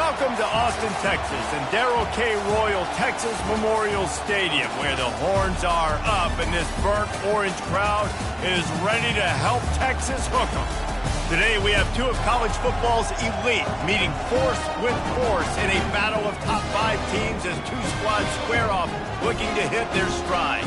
Welcome to Austin, Texas, and Darrell K. Royal Texas Memorial Stadium, where the horns are up and this burnt orange crowd is ready to help Texas hook 'em. Today we have two of college football's elite meeting force with force in a battle of top 5 teams as two squads square off looking to hit their stride.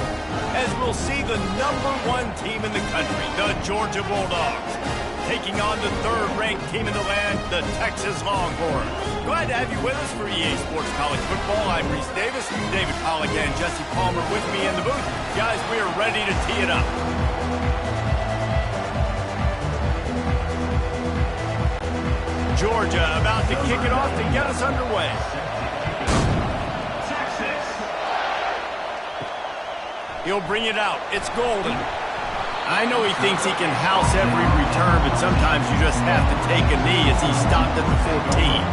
As we'll see the #1 team in the country, the Georgia Bulldogs, taking on the 3rd-ranked team in the land, the Texas Longhorns. Glad to have you with us for EA Sports College Football. I'm Reese Davis, David Pollock and Jesse Palmer with me in the booth. Guys, we are ready to tee it up. Georgia about to kick it off to get us underway. He'll bring it out. It's Golden. I know he thinks he can house every return, but sometimes you just have to take a knee as he stopped at the 14.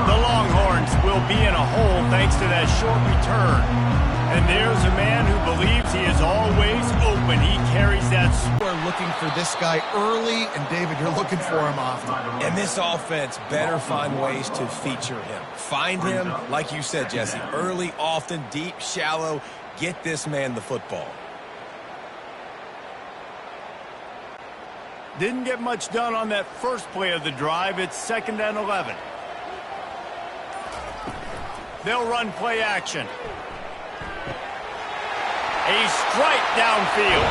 The Longhorns will be in a hole thanks to that short return. And there's a man who believes he is always open. He carries that. We're looking for this guy early, and David, you're looking for him often. And this offense better find ways to feature him. Find him, like you said, Jesse, early, often, deep, shallow. Get this man the football. Didn't get much done on that first play of the drive. It's 2nd and 11. They'll run play action. A strike downfield.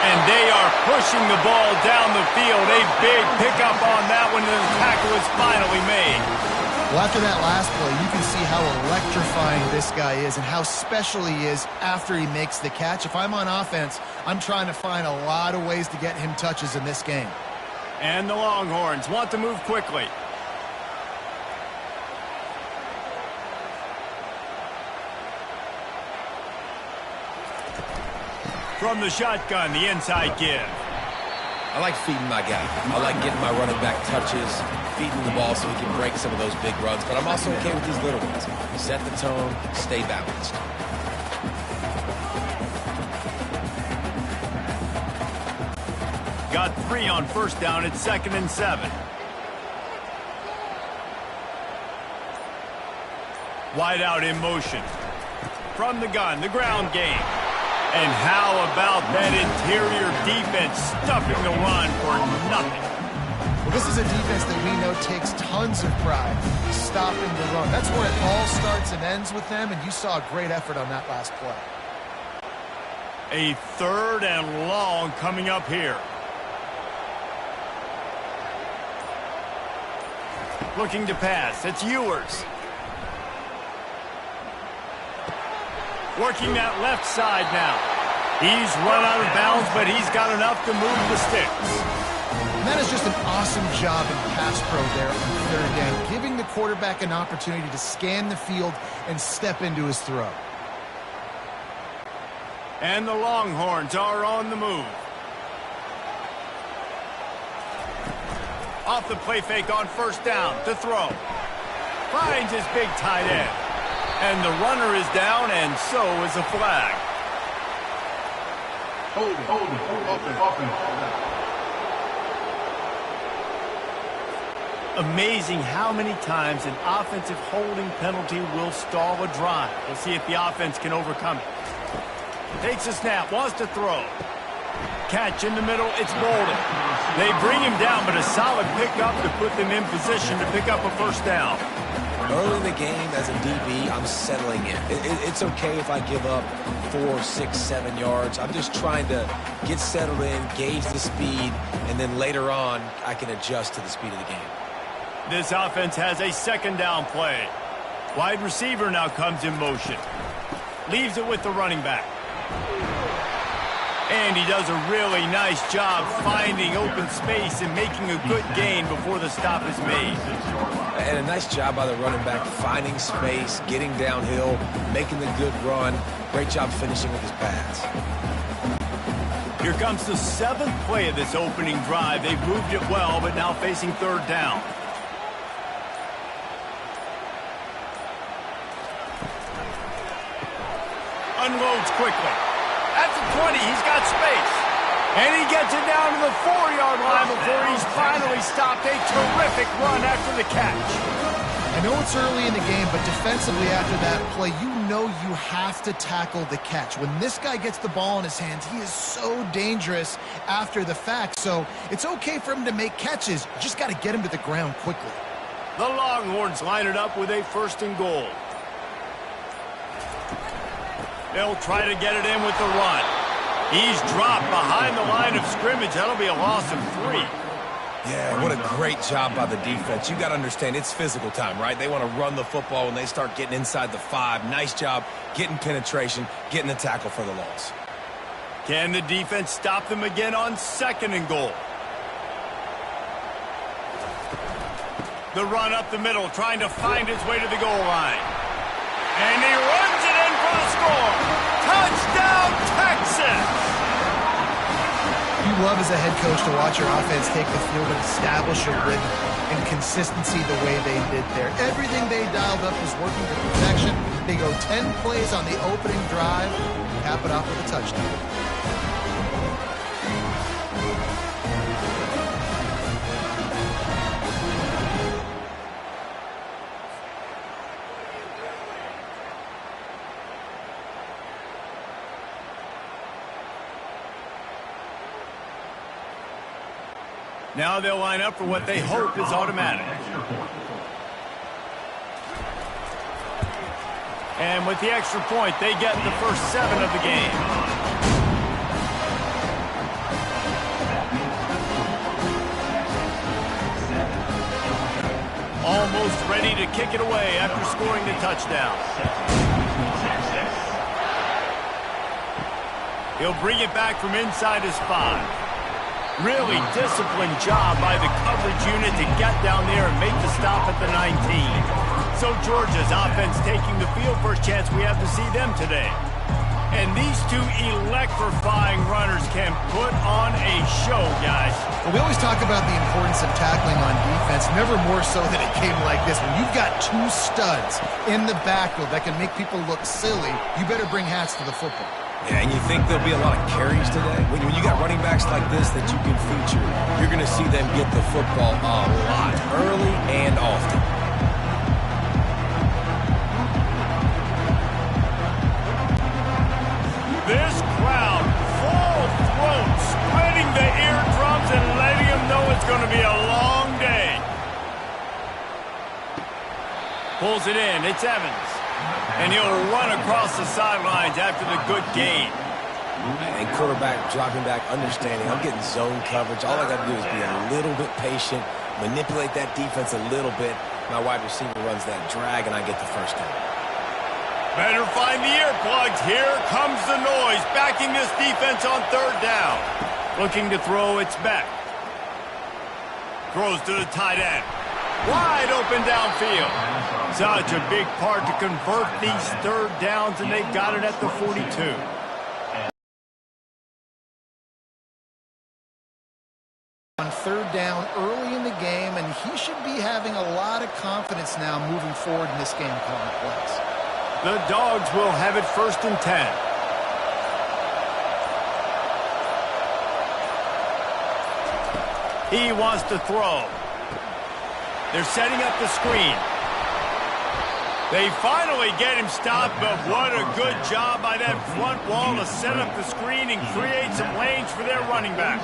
And they are pushing the ball down the field. A big pickup on that one, and the tackle is finally made. Well, after that last play, you can see how electrifying this guy is and how special he is after he makes the catch. If I'm on offense, I'm trying to find a lot of ways to get him touches in this game. And the Longhorns want to move quickly. From the shotgun, the inside give. I like feeding my guy. I like getting my running back touches, feeding the ball so he can break some of those big runs. But I'm also okay with these little ones. Set the tone, stay balanced. Got 3 on first down. It's 2nd and 7. Wide out in motion. From the gun, the ground game. And how about that interior defense stuffing the run for nothing? Well, this is a defense that we know takes tons of pride stopping the run. That's where it all starts and ends with them, and you saw a great effort on that last play. A 3rd and long coming up here. Looking to pass. It's Ewers. Working that left side now. He's run out of bounds, but he's got enough to move the sticks. And that is just an awesome job in pass pro there on 3rd down, giving the quarterback an opportunity to scan the field and step into his throw. And the Longhorns are on the move. Off the play fake on first down to throw. Finds his big tight end. And the runner is down, and so is a flag. Open. Amazing how many times an offensive holding penalty will stall a drive. We'll see if the offense can overcome it. Takes a snap, wants to throw. Catch in the middle, it's Golden. They bring him down, but a solid pickup to put them in position to pick up a first down. Early in the game, as a DB, I'm settling in. It's okay if I give up 4, 6, 7 yards. I'm just trying to get settled in, gauge the speed, and then later on, I can adjust to the speed of the game. This offense has a 2nd down play. Wide receiver now comes in motion. Leaves it with the running back. And he does a really nice job finding open space and making a good gain before the stop is made. And a nice job by the running back, finding space, getting downhill, making the good run. Great job finishing with his pass. Here comes the 7th play of this opening drive. They've moved it well, but now facing 3rd down. Unloads quickly. At the 20, he's got space. And he gets it down to the 4-yard line before he's finally stopped. A terrific run after the catch. I know it's early in the game, but defensively after that play, you know you have to tackle the catch. When this guy gets the ball in his hands, he is so dangerous after the fact. So it's okay for him to make catches. You just got to get him to the ground quickly. The Longhorns line it up with a 1st and goal. They'll try to get it in with the run. He's dropped behind the line of scrimmage. That'll be a loss of 3. Yeah, what a great job by the defense. You got to understand, it's physical time, right? They want to run the football when they start getting inside the 5. Nice job getting penetration, getting the tackle for the loss. Can the defense stop them again on 2nd and goal? The run up the middle, trying to find his way to the goal line. And he runs it in for the score. Touchdown, Texas! You love as a head coach to watch your offense take the field and establish a rhythm and consistency the way they did there. Everything they dialed up was working to perfection. They go 10 plays on the opening drive, cap it off with a touchdown. Now they'll line up for what they hope is automatic. And with the extra point, they get the first 7 of the game. Almost ready to kick it away after scoring the touchdown. He'll bring it back from inside his 5. Really disciplined job by the coverage unit to get down there and make the stop at the 19. So Georgia's offense taking the field. First chance we have to see them today. And these 2 electrifying runners can put on a show, guys. Well, we always talk about the importance of tackling on defense, never more so than it came like this. When you've got 2 studs in the backfield that can make people look silly, you better bring hats to the football. Yeah, and you think there'll be a lot of carries today? When you got running backs like this that you can feature, you're going to see them get the football a lot, early and often. This crowd, full throat, spreading the eardrums and letting them know it's going to be a long day. Pulls it in, it's Evans. And he'll run across the sidelines after the good gain. And quarterback dropping back, understanding I'm getting zone coverage. All I got to do is be a little bit patient, manipulate that defense a little bit. My wide receiver runs that drag, and I get the first down. Better find the earplugs. Here comes the noise, backing this defense on 3rd down. Looking to throw, it's Beck. Throws to the tight end. Wide open downfield. Such a big part to convert these 3rd downs, and they got it at the 42. On 3rd down early in the game, and he should be having a lot of confidence now moving forward in this game calling plays. The Dogs will have it 1st and 10. He wants to throw. They're setting up the screen. They finally get him stopped, but what a good job by that front wall to set up the screen and create some lanes for their running back.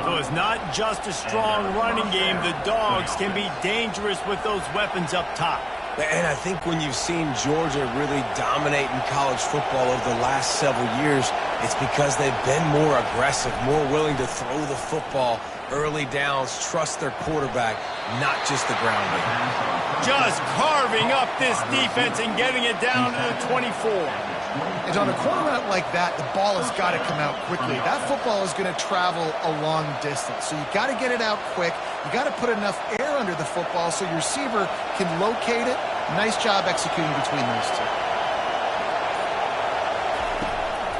So it's not just a strong running game. The Dogs can be dangerous with those weapons up top. And I think when you've seen Georgia really dominate in college football over the last several years, it's because they've been more aggressive, more willing to throw the football early downs, trust their quarterback, not just the ground game. Just carving up this defense and getting it down to the 24. And on a corner route like that, the ball has got to come out quickly. That football is going to travel a long distance. So you got to get it out quick. You got to put enough air under the football so your receiver can locate it. Nice job executing between those 2.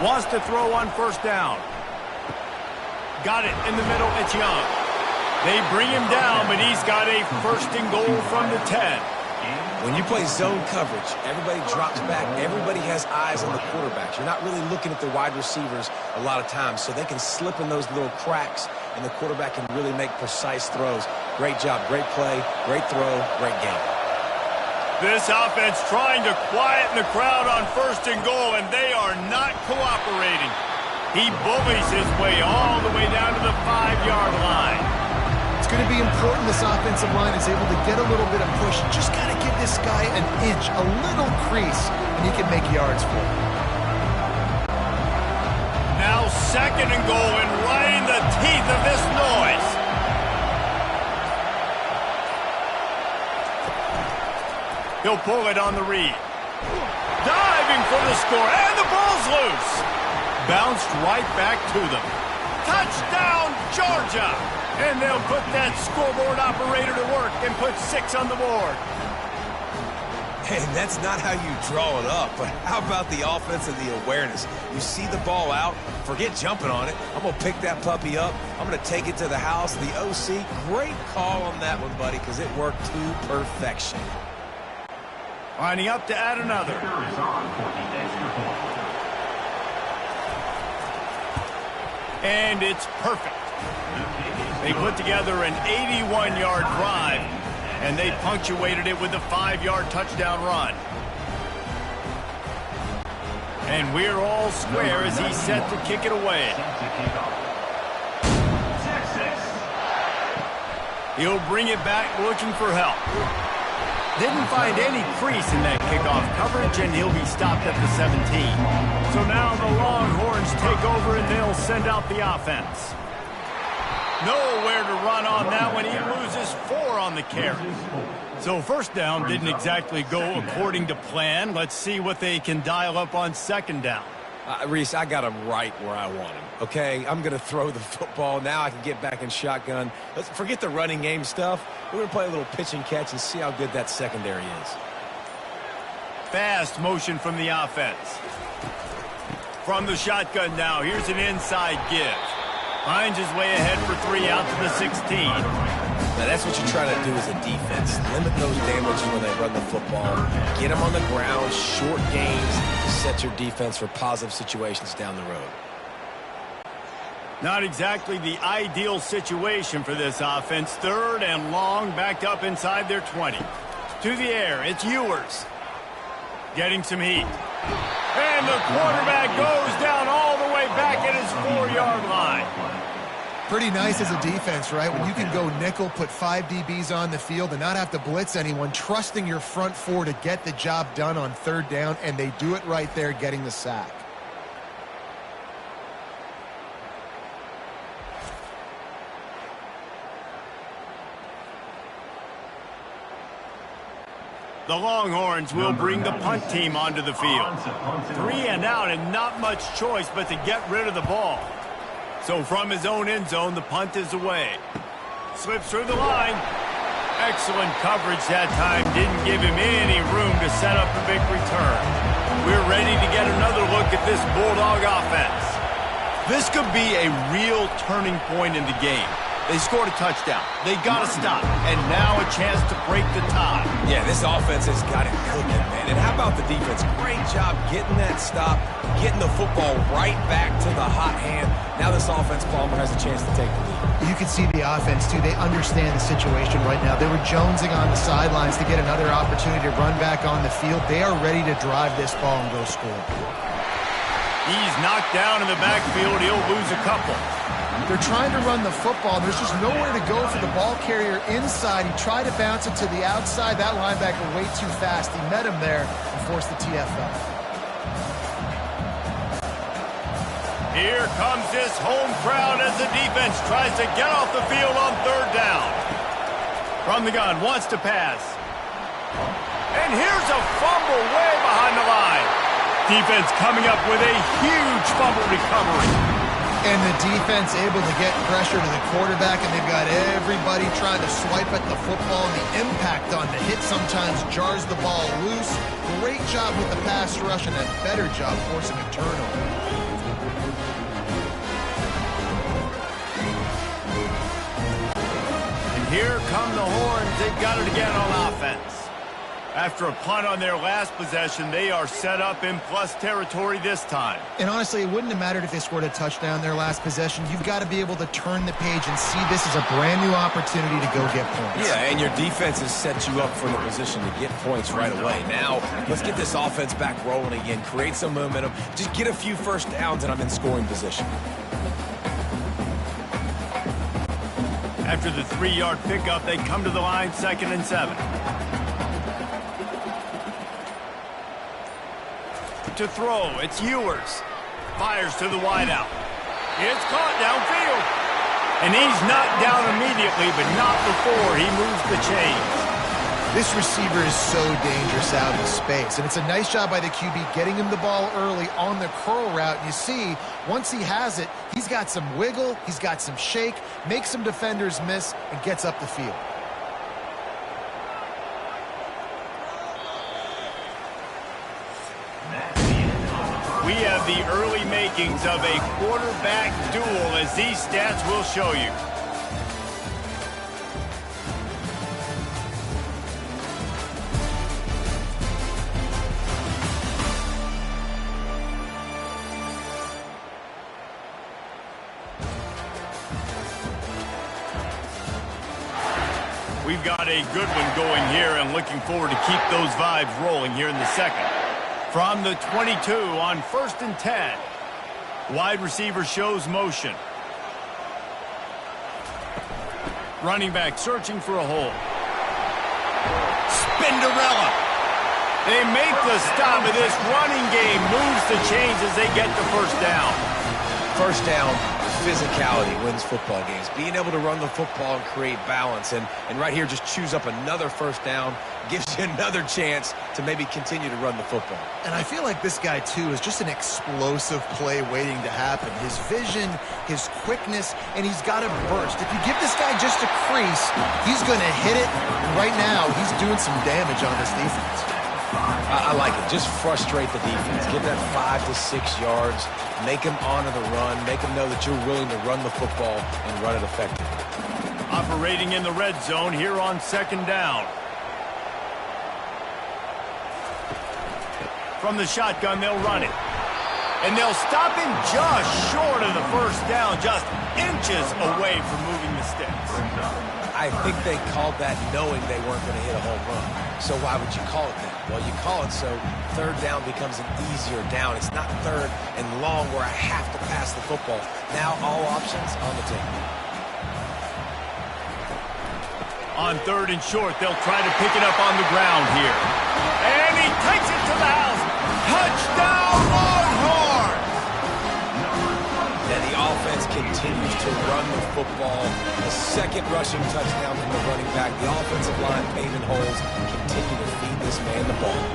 Wants to throw on 1st down. Got it in the middle. It's Young. They bring him down, but he's got a 1st and goal from the 10. When you play zone coverage, everybody drops back. Everybody has eyes on the quarterbacks. You're not really looking at the wide receivers a lot of times, so they can slip in those little cracks, and the quarterback can really make precise throws. Great job, great play, great throw, great game. This offense trying to quieten the crowd on 1st and goal, and they are not cooperating. He bullies his way all the way down to the 5-yard line. It's going to be important this offensive line is able to get a little bit of push. Just got to give this guy an inch, a little crease, and he can make yards for it. Now 2nd and goal, and right in the teeth of this noise. He'll pull it on the read. Diving for the score, and the ball's loose. Bounced right back to them. Touchdown, Georgia! And they'll put that scoreboard operator to work and put 6 on the board. And that's not how you draw it up, but how about the offense and the awareness? You see the ball out, forget jumping on it. I'm going to pick that puppy up. I'm going to take it to the house. The OC, great call on that one, buddy, because it worked to perfection. Lining up to add another. And it's perfect. They put together an 81-yard drive, and they punctuated it with a 5-yard touchdown run. And we're all square as he's set to kick it away. He'll bring it back looking for help. Didn't find any crease in that kickoff coverage, and he'll be stopped at the 17. So now the Longhorns take over, and they'll send out the offense. Nowhere to run on that one. He loses 4 on the carry. So 1st down didn't exactly go according to plan. Let's see what they can dial up on 2nd down. Reese, I got him right where I want him, okay? I'm going to throw the football. Now I can get back in shotgun. Let's forget the running game stuff. We're going to play a little pitch and catch and see how good that secondary is. Fast motion from the offense. From the shotgun now, here's an inside give. Finds his way ahead for 3 out to the 16. Now that's what you try to do as a defense. Limit those damages when they run the football. Get them on the ground, short gains, set your defense for positive situations down the road. Not exactly the ideal situation for this offense. 3rd and long, backed up inside their 20. To the air, it's Ewers. Getting some heat. And the quarterback goes down all the way back at his 4-yard line. Pretty nice as a defense, right? When you can go nickel, put 5 DBs on the field and not have to blitz anyone, trusting your front 4 to get the job done on 3rd down, and they do it right there, getting the sack. The Longhorns will bring the punt team onto the field. 3 and out, and not much choice but to get rid of the ball. So from his own end zone, the punt is away. Slips through the line. Excellent coverage that time. Didn't give him any room to set up the big return. We're ready to get another look at this Bulldog offense. This could be a real turning point in the game. They scored a touchdown. They got to stop. And now a chance to break the tie. Yeah, this offense has got it cooking, man. And how about the defense? Great job getting that stop, getting the football right back to the hot hand. Now this offense, Palmer, has a chance to take the lead. You can see the offense, too. They understand the situation right now. They were jonesing on the sidelines to get another opportunity to run back on the field. They are ready to drive this ball and go score. He's knocked down in the backfield. He'll lose a couple. They're trying to run the football. There's just nowhere to go for the ball carrier inside. He tried to bounce it to the outside. That linebacker way too fast. He met him there and forced the TFL. Here comes this home crowd as the defense tries to get off the field on 3rd down. From the gun, wants to pass. And here's a fumble way behind the line. Defense coming up with a huge fumble recovery. And the defense able to get pressure to the quarterback, and they've got everybody trying to swipe at the football, and the impact on the hit sometimes jars the ball loose. Great job with the pass rush, and a better job forcing a turnover. And here come the Horns. They've got it again on offense. After a punt on their last possession, they are set up in plus territory this time. And honestly, it wouldn't have mattered if they scored a touchdown their last possession. You've got to be able to turn the page and see this as a brand new opportunity to go get points. Yeah, and your defense has set you up for the position to get points right away. Now, let's get this offense back rolling again, create some momentum, just get a few first downs, and I'm in scoring position. After the 3-yard pickup, they come to the line, 2nd and 7. To throw, it's Ewers. Fires to the wideout. It's caught downfield. And he's knocked down immediately, but not before he moves the chains. This receiver is so dangerous out in space, and it's a nice job by the QB getting him the ball early on the curl route. And you see, once he has it, he's got some wiggle, he's got some shake, makes some defenders miss, and gets up the field. We have the early makings of a quarterback duel, as these stats will show you. We've got a good one going here, and looking forward to keep those vibes rolling here in the second. From the 22 on 1st and 10. Wide receiver shows motion. Running back searching for a hole. Spinderella. They make the stop, but this running game moves the chains as they get the first down. First down, physicality wins football games. Being able to run the football and create balance. And right here, just choose up another first down. Gives you another chance to maybe continue to run the football. And I feel like this guy, too, is just an explosive play waiting to happen. His vision, his quickness, and he's got a burst. If you give this guy just a crease, he's going to hit it. And right now, he's doing some damage on this defense. I like it. Just frustrate the defense. Get that 5 to 6 yards. Make them honor the run. Make them know that you're willing to run the football and run it effectively. Operating in the red zone here on 2nd down. From the shotgun, they'll run it. And they'll stop him just short of the first down, just inches away from moving the sticks. I think they called that knowing they weren't going to hit a home run. So why would you call it that? Well, you call it so 3rd down becomes an easier down. It's not 3rd and long where I have to pass the football. Now all options on the table. On 3rd and short, they'll try to pick it up on the ground here. And he takes it to the house. Touchdown, Longhorns! And the offense continues to run the football. The 2nd rushing touchdown from the running back. The offensive line paving holes. Continue to feed this man the ball.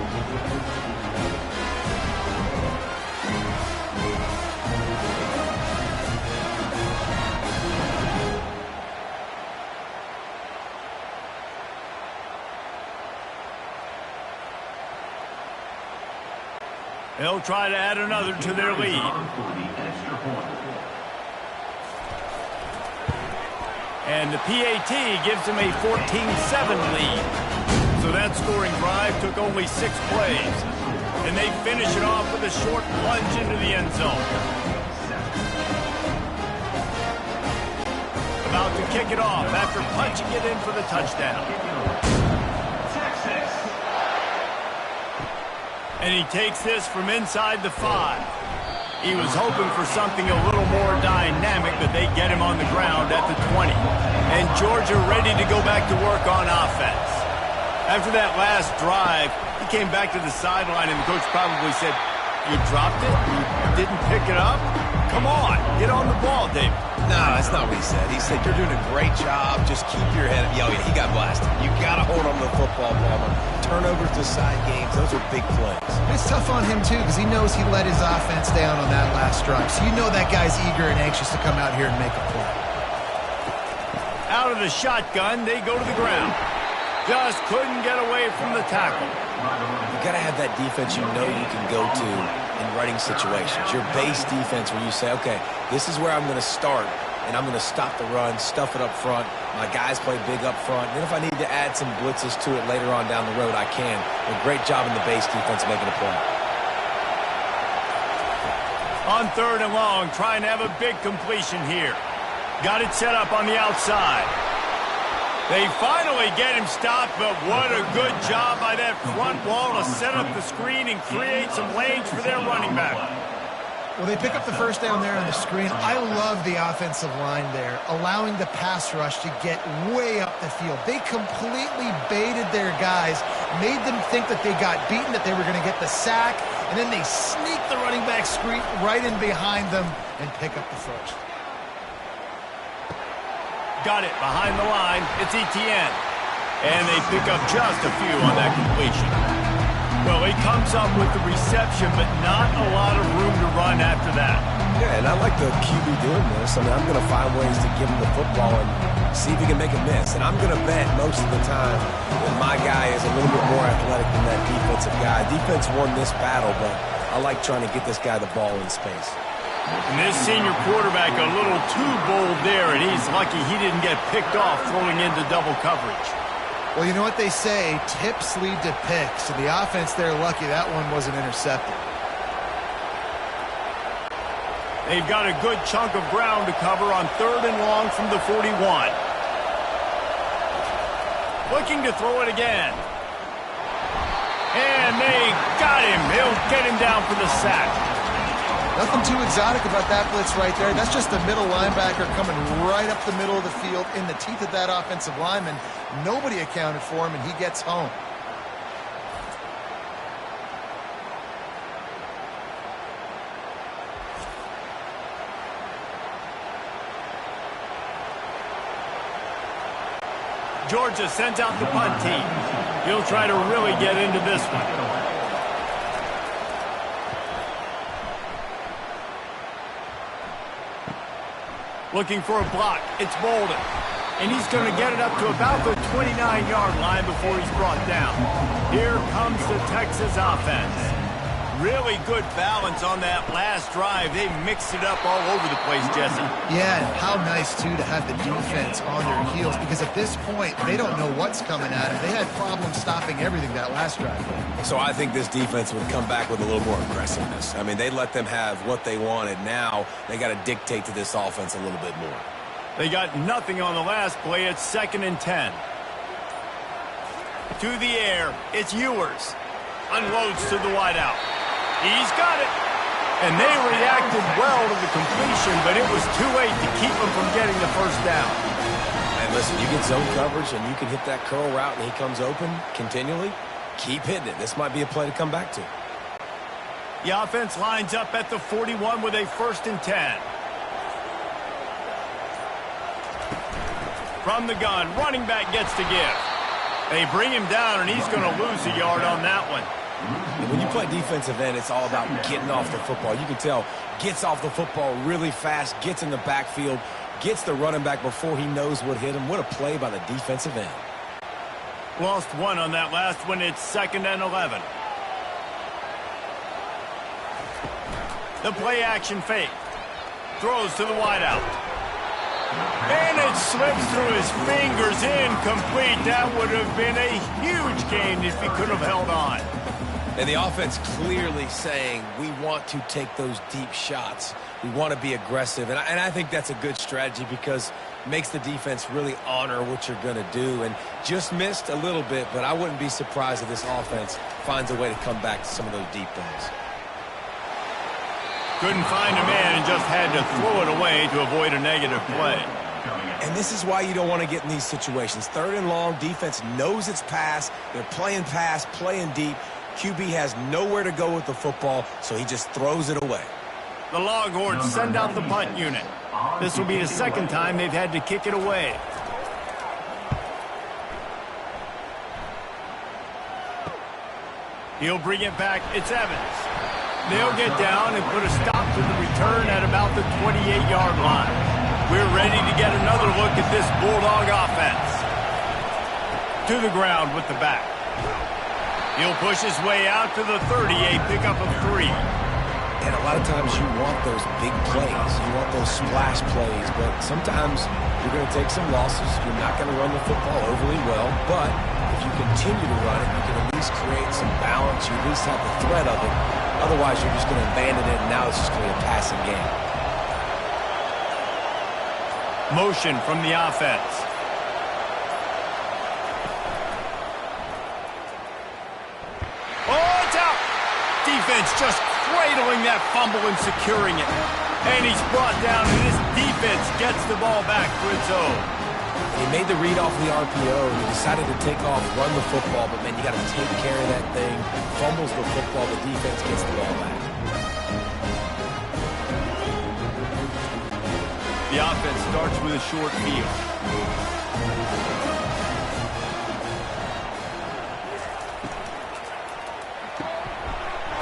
They'll try to add another to their lead. And the PAT gives them a 14-7 lead. So that scoring drive took only 6 plays. And they finish it off with a short plunge into the end zone. About to kick it off after punching it in for the touchdown. And he takes this from inside the 5. He was hoping for something a little more dynamic, but they get him on the ground at the 20. And Georgia ready to go back to work on offense. After that last drive, he came back to the sideline, and the coach probably said, "You dropped it? You didn't pick it up? Come on, get on the ball, David." No, that's not what he said. He said, "You're doing a great job. Just keep your head up." Yeah, he got blasted. You got to hold on to the football, Palmer. Turnovers decide games. Those are big plays. It's tough on him, too, because he knows he let his offense down on that last drive. So you know that guy's eager and anxious to come out here and make a play. Out of the shotgun, they go to the ground. Just couldn't get away from the tackle. You got to have that defense you know you can go to in running situations. Your base defense where you say, okay, this is where I'm going to start. and I'm going to stop the run, stuff it up front. My guys play big up front. And then if I need to add some blitzes to it later on down the road, I can. A great job in the base defense making a play. On 3rd and long, trying to have a big completion here. Got it set up on the outside. They finally get him stopped, but what a good job by that front wall to set up the screen and create some lanes for their running back. Well, they pick up the first down there on the screen. I love the offensive line there, allowing the pass rush to get way up the field. They completely baited their guys, made them think that they got beaten, that they were going to get the sack, and then they sneak the running back screen right in behind them and pick up the first. Got it behind the line. It's Etienne. And they pick up just a few on that completion. Well, he comes up with the reception, but not a lot of room to run after that. Yeah, and I like the QB doing this. I mean, I'm going to find ways to give him the football and see if he can make a miss. And I'm going to bet most of the time that my guy is a little bit more athletic than that defensive guy. Defense won this battle, but I like trying to get this guy the ball in space. And this senior quarterback a little too bold there, and he's lucky he didn't get picked off throwing into double coverage. Well, you know what they say, tips lead to picks, and the offense there lucky that one wasn't intercepted. They've got a good chunk of ground to cover on 3rd and long from the 41. Looking to throw it again. And they got him. He'll get him down for the sack. Nothing too exotic about that blitz right there. That's just a middle linebacker coming right up the middle of the field in the teeth of that offensive lineman. Nobody accounted for him, and he gets home. Georgia sends out the punt team. He'll try to really get into this one. Looking for a block. It's Bolden. And he's going to get it up to about the 29-yard line before he's brought down. Here comes the Texas offense. Really good balance on that last drive. They mixed it up all over the place, Jesse. Yeah, and how nice, too, to have the defense on their heels, because at this point, they don't know what's coming at them. They had problems stopping everything that last drive. So I think this defense would come back with a little more aggressiveness. I mean, they let them have what they wanted. Now they got to dictate to this offense a little bit more. They got nothing on the last play. It's 2nd and 10. To the air. It's Ewers. Unloads to the wideout. He's got it. And they reacted well to the completion, but it was too late to keep them from getting the first down. And listen, you get zone coverage and you can hit that curl route and he comes open continually. Keep hitting it. This might be a play to come back to. The offense lines up at the 41 with a 1st and 10. From the gun, running back gets to give. They bring him down, and he's going to lose a yard on that one. And when you play defensive end, it's all about getting off the football. You can tell, gets off the football really fast, gets in the backfield, gets the running back before he knows what hit him. What a play by the defensive end. Lost one on that last one. It's 2nd and 11. The play action fake. Throws to the wideout. And it slips through his fingers, incomplete. That would have been a huge gain if he could have held on. And the offense clearly saying, we want to take those deep shots. We want to be aggressive. And I think that's a good strategy because it makes the defense really honor what you're going to do. And just missed a little bit, but I wouldn't be surprised if this offense finds a way to come back to some of those deep balls. Couldn't find a man and just had to throw it away to avoid a negative play. And this is why you don't want to get in these situations. 3rd and long, defense knows it's pass. They're playing pass, playing deep. QB has nowhere to go with the football, so he just throws it away. The Longhorns send out the punt unit. This will be the 2nd time they've had to kick it away. He'll bring it back. It's Evans. They'll get down and put a stop to the return at about the 28-yard line. We're ready to get another look at this Bulldog offense. To the ground with the back. He'll push his way out to the 30, a pickup of 3. And a lot of times you want those big plays. You want those splash plays. But sometimes you're going to take some losses. You're not going to run the football overly well. But if you continue to run it, you can at least create some balance. You at least have the threat of it. Otherwise, you're just going to abandon it, and now it's just going to be a passing game. Motion from the offense. Oh, it's out! Defense just cradling that fumble and securing it. And he's brought down, and this defense gets the ball back for its own. He made the read off the RPO. He decided to take off, run the football, but, man, you got to take care of that thing. Fumbles the football, the defense gets the ball back. The offense starts with a short field.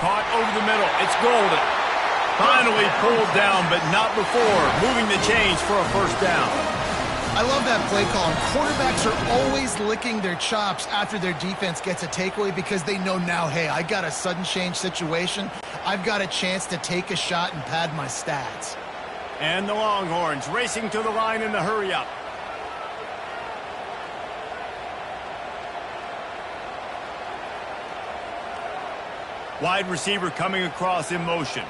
Caught over the middle. It's Golden. Finally pulled down, but not before moving the chains for a first down. I love that play call. And quarterbacks are always licking their chops after their defense gets a takeaway because they know now, hey, I got a sudden change situation. I've got a chance to take a shot and pad my stats. And the Longhorns racing to the line in the hurry-up. Wide receiver coming across in motion.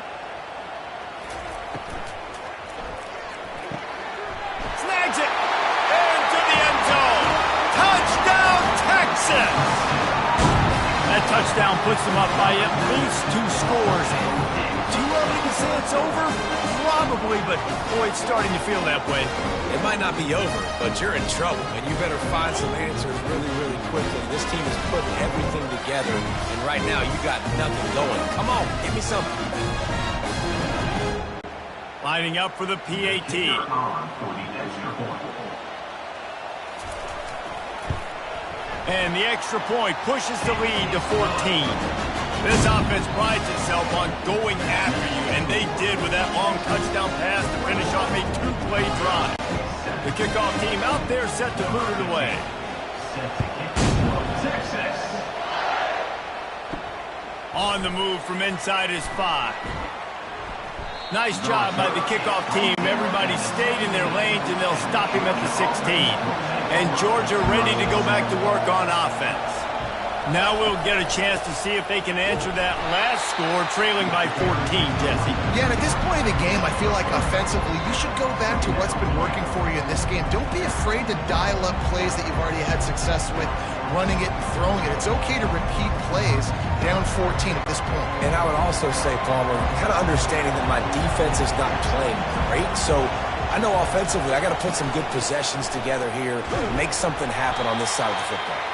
Snags it! Into the end zone! Touchdown, Texas! That touchdown puts them up by at least 2 scores. Too early to say it's over? Probably, but boy, it's starting to feel that way. It might not be over, but you're in trouble, and you better find some answers really, really quickly. This team is putting everything together, and right now you got nothing going. Come on, give me something. Lining up for the PAT. And the extra point pushes the lead to 14. This offense prides itself on going after you, and they did with that long touchdown pass to finish off a 2-play drive. The kickoff team out there set to boot it away. On the move from inside his 5. Nice job by the kickoff team. Everybody stayed in their lanes, and they'll stop him at the 16. And Georgia ready to go back to work on offense. Now we'll get a chance to see if they can answer that last score, trailing by 14, Jesse. Yeah, and at this point of the game, I feel like offensively, you should go back to what's been working for you in this game. Don't be afraid to dial up plays that you've already had success with, running it and throwing it. It's okay to repeat plays down 14 at this point. And I would also say, Palmer, kind of understanding that my defense is not playing great, so I know offensively I got to put some good possessions together here, make something happen on this side of the football.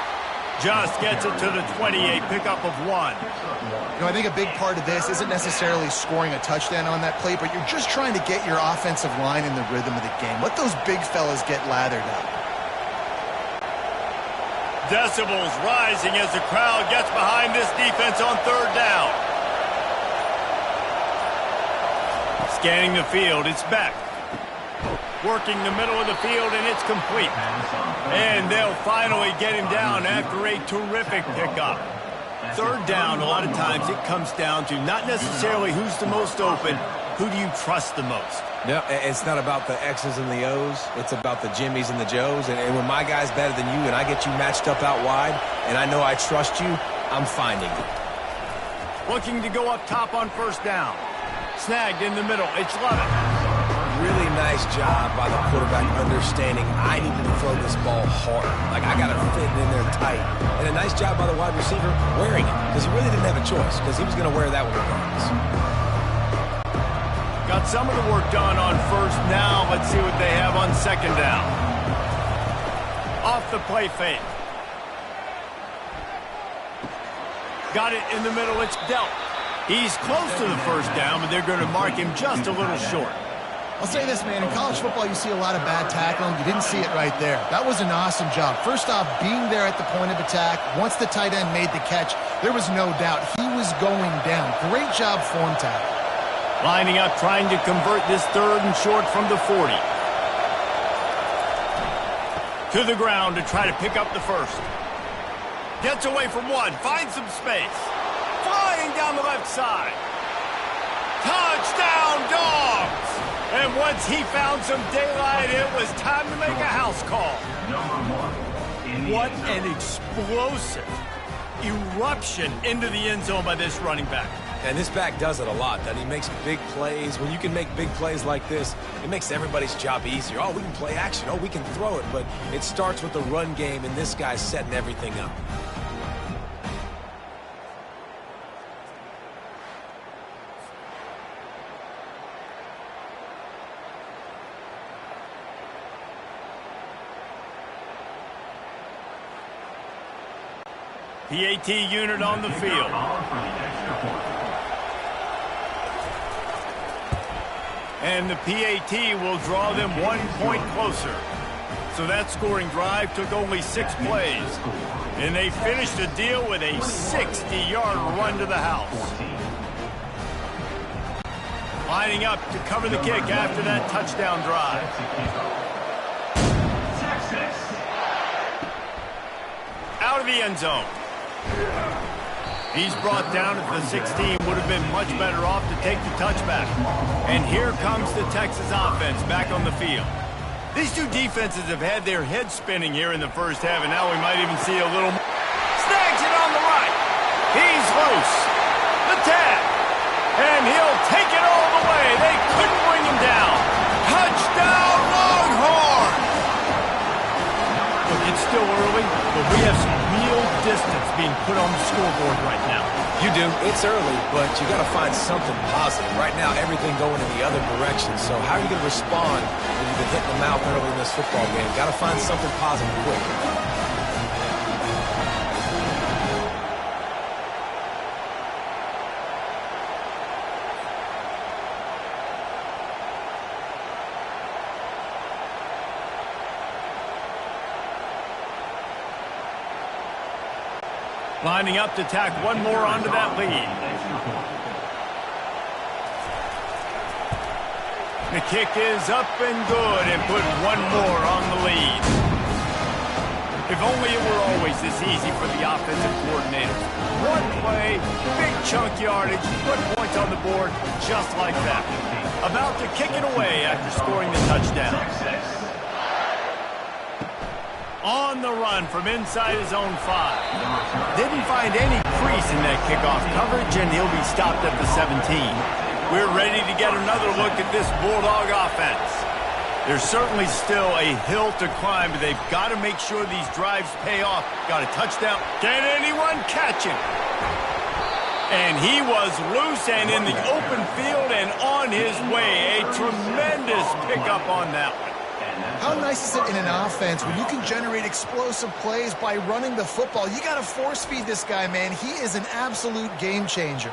Just gets it to the 28, pickup of 1. You know, I think a big part of this isn't necessarily scoring a touchdown on that play, but you're just trying to get your offensive line in the rhythm of the game. Let those big fellas get lathered up. Decibels rising as the crowd gets behind this defense on 3rd down. Scanning the field, it's Beck. Working the middle of the field, and it's complete. And they'll finally get him down after a terrific pickup. 3rd down, a lot of times it comes down to not necessarily who's the most open, who do you trust the most? Yeah, it's not about the X's and the O's. It's about the Jimmies and the Joes. And when my guy's better than you and I get you matched up out wide, and I know I trust you, I'm finding you. Looking to go up top on 1st down. Snagged in the middle. It's Lovett. Really nice job by the quarterback understanding I needed to throw this ball hard. Like, I got to fit it in there tight. And a nice job by the wide receiver wearing it, because he really didn't have a choice, because he was going to wear that one regardless. Got some of the work done on 1st. Now let's see what they have on 2nd down. Off the play fake. Got it in the middle. It's dealt. He's close to the 1st down, but they're going to mark him just a little short. I'll say this, man. In college football, you see a lot of bad tackling. You didn't see it right there. That was an awesome job. First off, being there at the point of attack. Once the tight end made the catch, there was no doubt he was going down. Great job form tackle. Lining up, trying to convert this 3rd and short from the 40. To the ground to try to pick up the 1st. Gets away from 1. Finds some space. Flying down the left side. And once he found some daylight, it was time to make a house call. What an explosive eruption into the end zone by this running back. And this back does it a lot, doesn't he? Makes big plays. When you can make big plays like this, it makes everybody's job easier. Oh, we can play action. Oh, we can throw it. But it starts with the run game, and this guy's setting everything up. PAT unit on the field. And the PAT will draw them 1 point closer. So that scoring drive took only 6 plays. And they finished the deal with a 60-yard run to the house. Lining up to cover the kick after that touchdown drive. Out of the end zone. He's brought down at the 16. Would have been much better off to take the touchback. And here comes the Texas offense back on the field. These two defenses have had their heads spinning here in the first half, and now we might even see a little more. Snags it on the right. He's loose. The tag. And he'll take it all the way. They couldn't bring him down. Touchdown, Longhorn! Look, it's still early, but we have some real distance being put on the scoreboard right now. You do. It's early, but you got to find something positive. Right now, everything going in the other direction. So how are you going to respond when you've been hitting the mouth early in this football game? Got to find something positive quick. Lining up to tack one more onto that lead. The kick is up and good and put one more on the lead. If only it were always this easy for the offensive coordinators. One play, big chunk yardage, put points on the board just like that. About to kick it away after scoring the touchdown. On the run from inside his own 5. Didn't find any crease in that kickoff coverage, and he'll be stopped at the 17. We're ready to get another look at this Bulldog offense. There's certainly still a hill to climb, but they've got to make sure these drives pay off. Got a touchdown. Can anyone catch him? And he was loose and in the open field and on his way. A tremendous pickup on that one. How nice is it in an offense when you can generate explosive plays by running the football? You got to force feed this guy, man. He is an absolute game changer.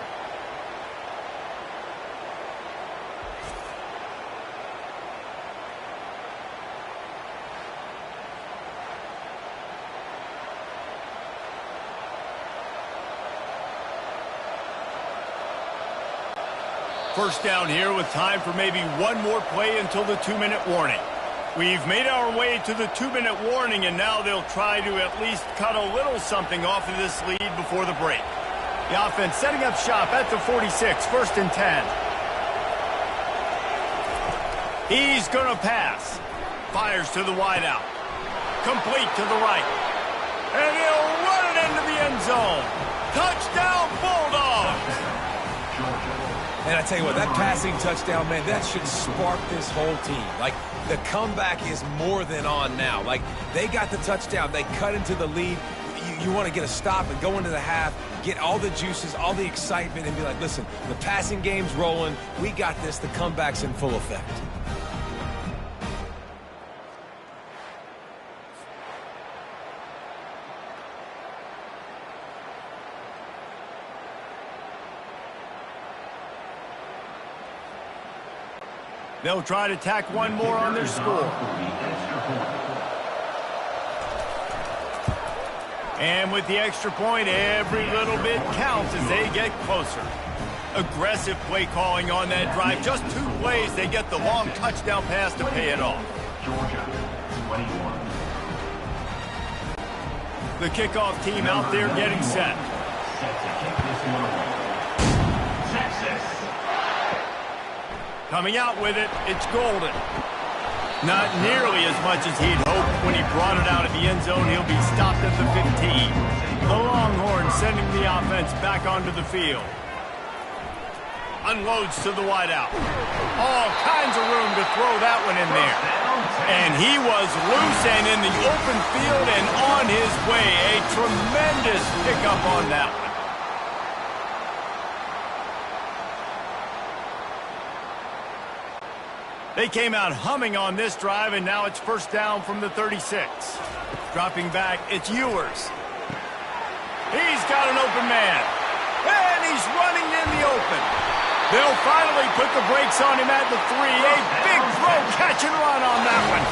First down here with time for maybe one more play until the 2-minute warning. We've made our way to the 2-minute warning, and now they'll try to at least cut a little something off of this lead before the break. The offense setting up shop at the 46, 1st and 10. He's going to pass. Fires to the wideout. Complete to the right. And he'll run it into the end zone. Touchdown, Bulldogs! And I tell you what, that passing touchdown, man, that should spark this whole team. Like, the comeback is more than on now. Like, they got the touchdown. They cut into the lead. You want to get a stop and go into the half, get all the juices, all the excitement, and be like, listen, the passing game's rolling. We got this. The comeback's in full effect. They'll try to tack one more on their score. And with the extra point, every little bit counts as they get closer. Aggressive play calling on that drive. Just 2 plays, they get the long touchdown pass to pay it off. Georgia, 21. The kickoff team out there getting set. Coming out with it, it's Golden. Not nearly as much as he'd hoped when he brought it out of the end zone. He'll be stopped at the 15. The Longhorns sending the offense back onto the field. Unloads to the wideout. All kinds of room to throw that one in there. And he was loose and in the open field and on his way. A tremendous pickup on that one. They came out humming on this drive, and now it's first down from the 36. Dropping back, it's Ewers. He's got an open man. And he's running in the open. They'll finally put the brakes on him at the 3. A big throw, catch and run on that one.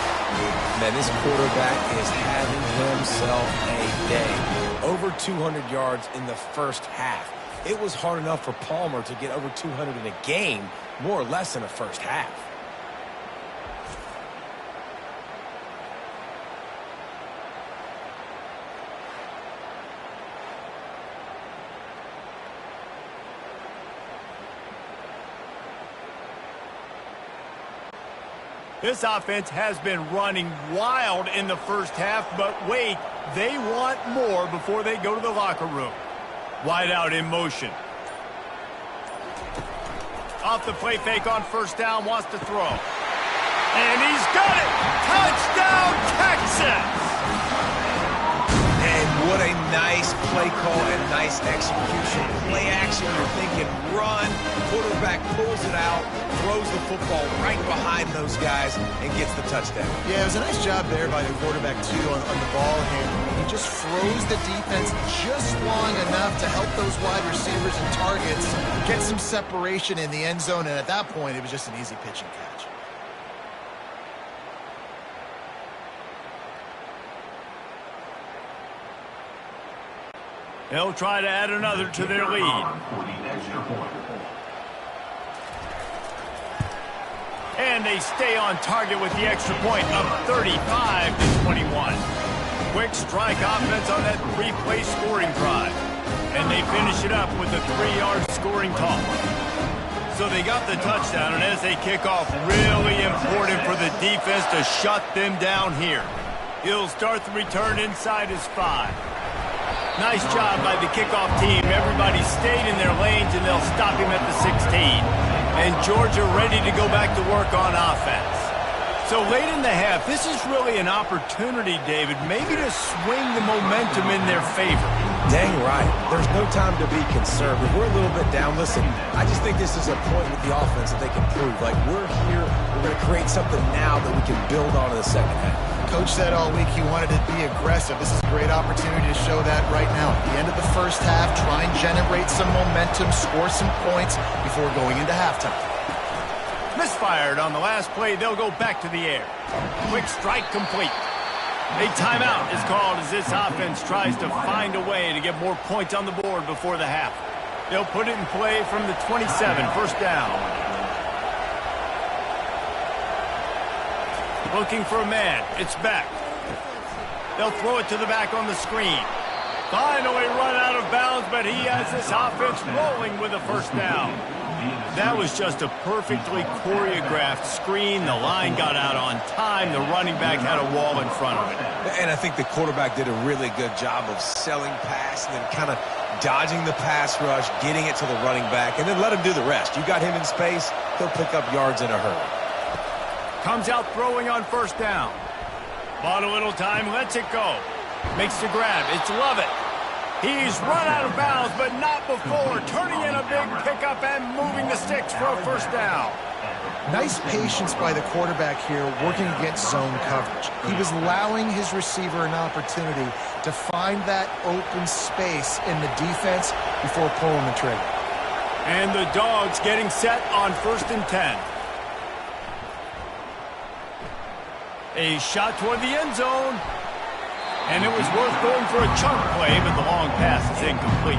Man, this quarterback is having himself a day. Over 200 yards in the first half. It was hard enough for Palmer to get over 200 in a game, more or less in the first half. This offense has been running wild in the first half, but wait, they want more before they go to the locker room. Wide out in motion. Off the play fake on first down, wants to throw. And he's got it! Touchdown, Texas! And what a nice play call and nice execution. Play action, you're thinking run. Quarterback pulls it out, throws the football right behind those guys, and gets the touchdown. Yeah, it was a nice job there by the quarterback, too, on the ball handling. He just froze the defense just long enough to help those wide receivers and targets get some separation in the end zone, and at that point, it was just an easy pitch and catch. They'll try to add another to their lead. And they stay on target with the extra point, up 35-21. Quick strike offense on that 3-play scoring drive. And they finish it up with a 3-yard scoring toss. So they got the touchdown, and as they kick off, really important for the defense to shut them down here. He'll start the return inside his 5. Nice job by the kickoff team. Everybody stayed in their lanes, and they'll stop him at the 16. And Georgia ready to go back to work on offense. So late in the half, this is really an opportunity, David, maybe to swing the momentum in their favor. Dang right. There's no time to be conservative. We're a little bit down. Listen, I just think this is a point with the offense that they can prove. Like, we're here, we're going to create something now that we can build on in the second half. Coach said all week he wanted to be aggressive. This is a great opportunity to show that right now. At the end of the first half, try and generate some momentum, score some points before going into halftime. Misfired on the last play. They'll go back to the air. Quick strike complete. A timeout is called as this offense tries to find a way to get more points on the board before the half. They'll put it in play from the 27, first down. Looking for a man. It's back. They'll throw it to the back on the screen. Finally run out of bounds, but he has this offense rolling with a first down. That was just a perfectly choreographed screen. The line got out on time. The running back had a wall in front of it. And I think the quarterback did a really good job of selling pass and then kind of dodging the pass rush, getting it to the running back, and then let him do the rest. You got him in space, he'll pick up yards in a hurry. Comes out throwing on first down. Bought a little time, lets it go. Makes the grab. It's Lovett. He's run out of bounds, but not before. Turning in a big pickup and moving the sticks for a first down. Nice patience by the quarterback here, working against zone coverage. He was allowing his receiver an opportunity to find that open space in the defense before pulling the trigger. And the Dogs getting set on 1st and 10. A shot toward the end zone. And it was worth going for a chunk play, but the long pass is incomplete.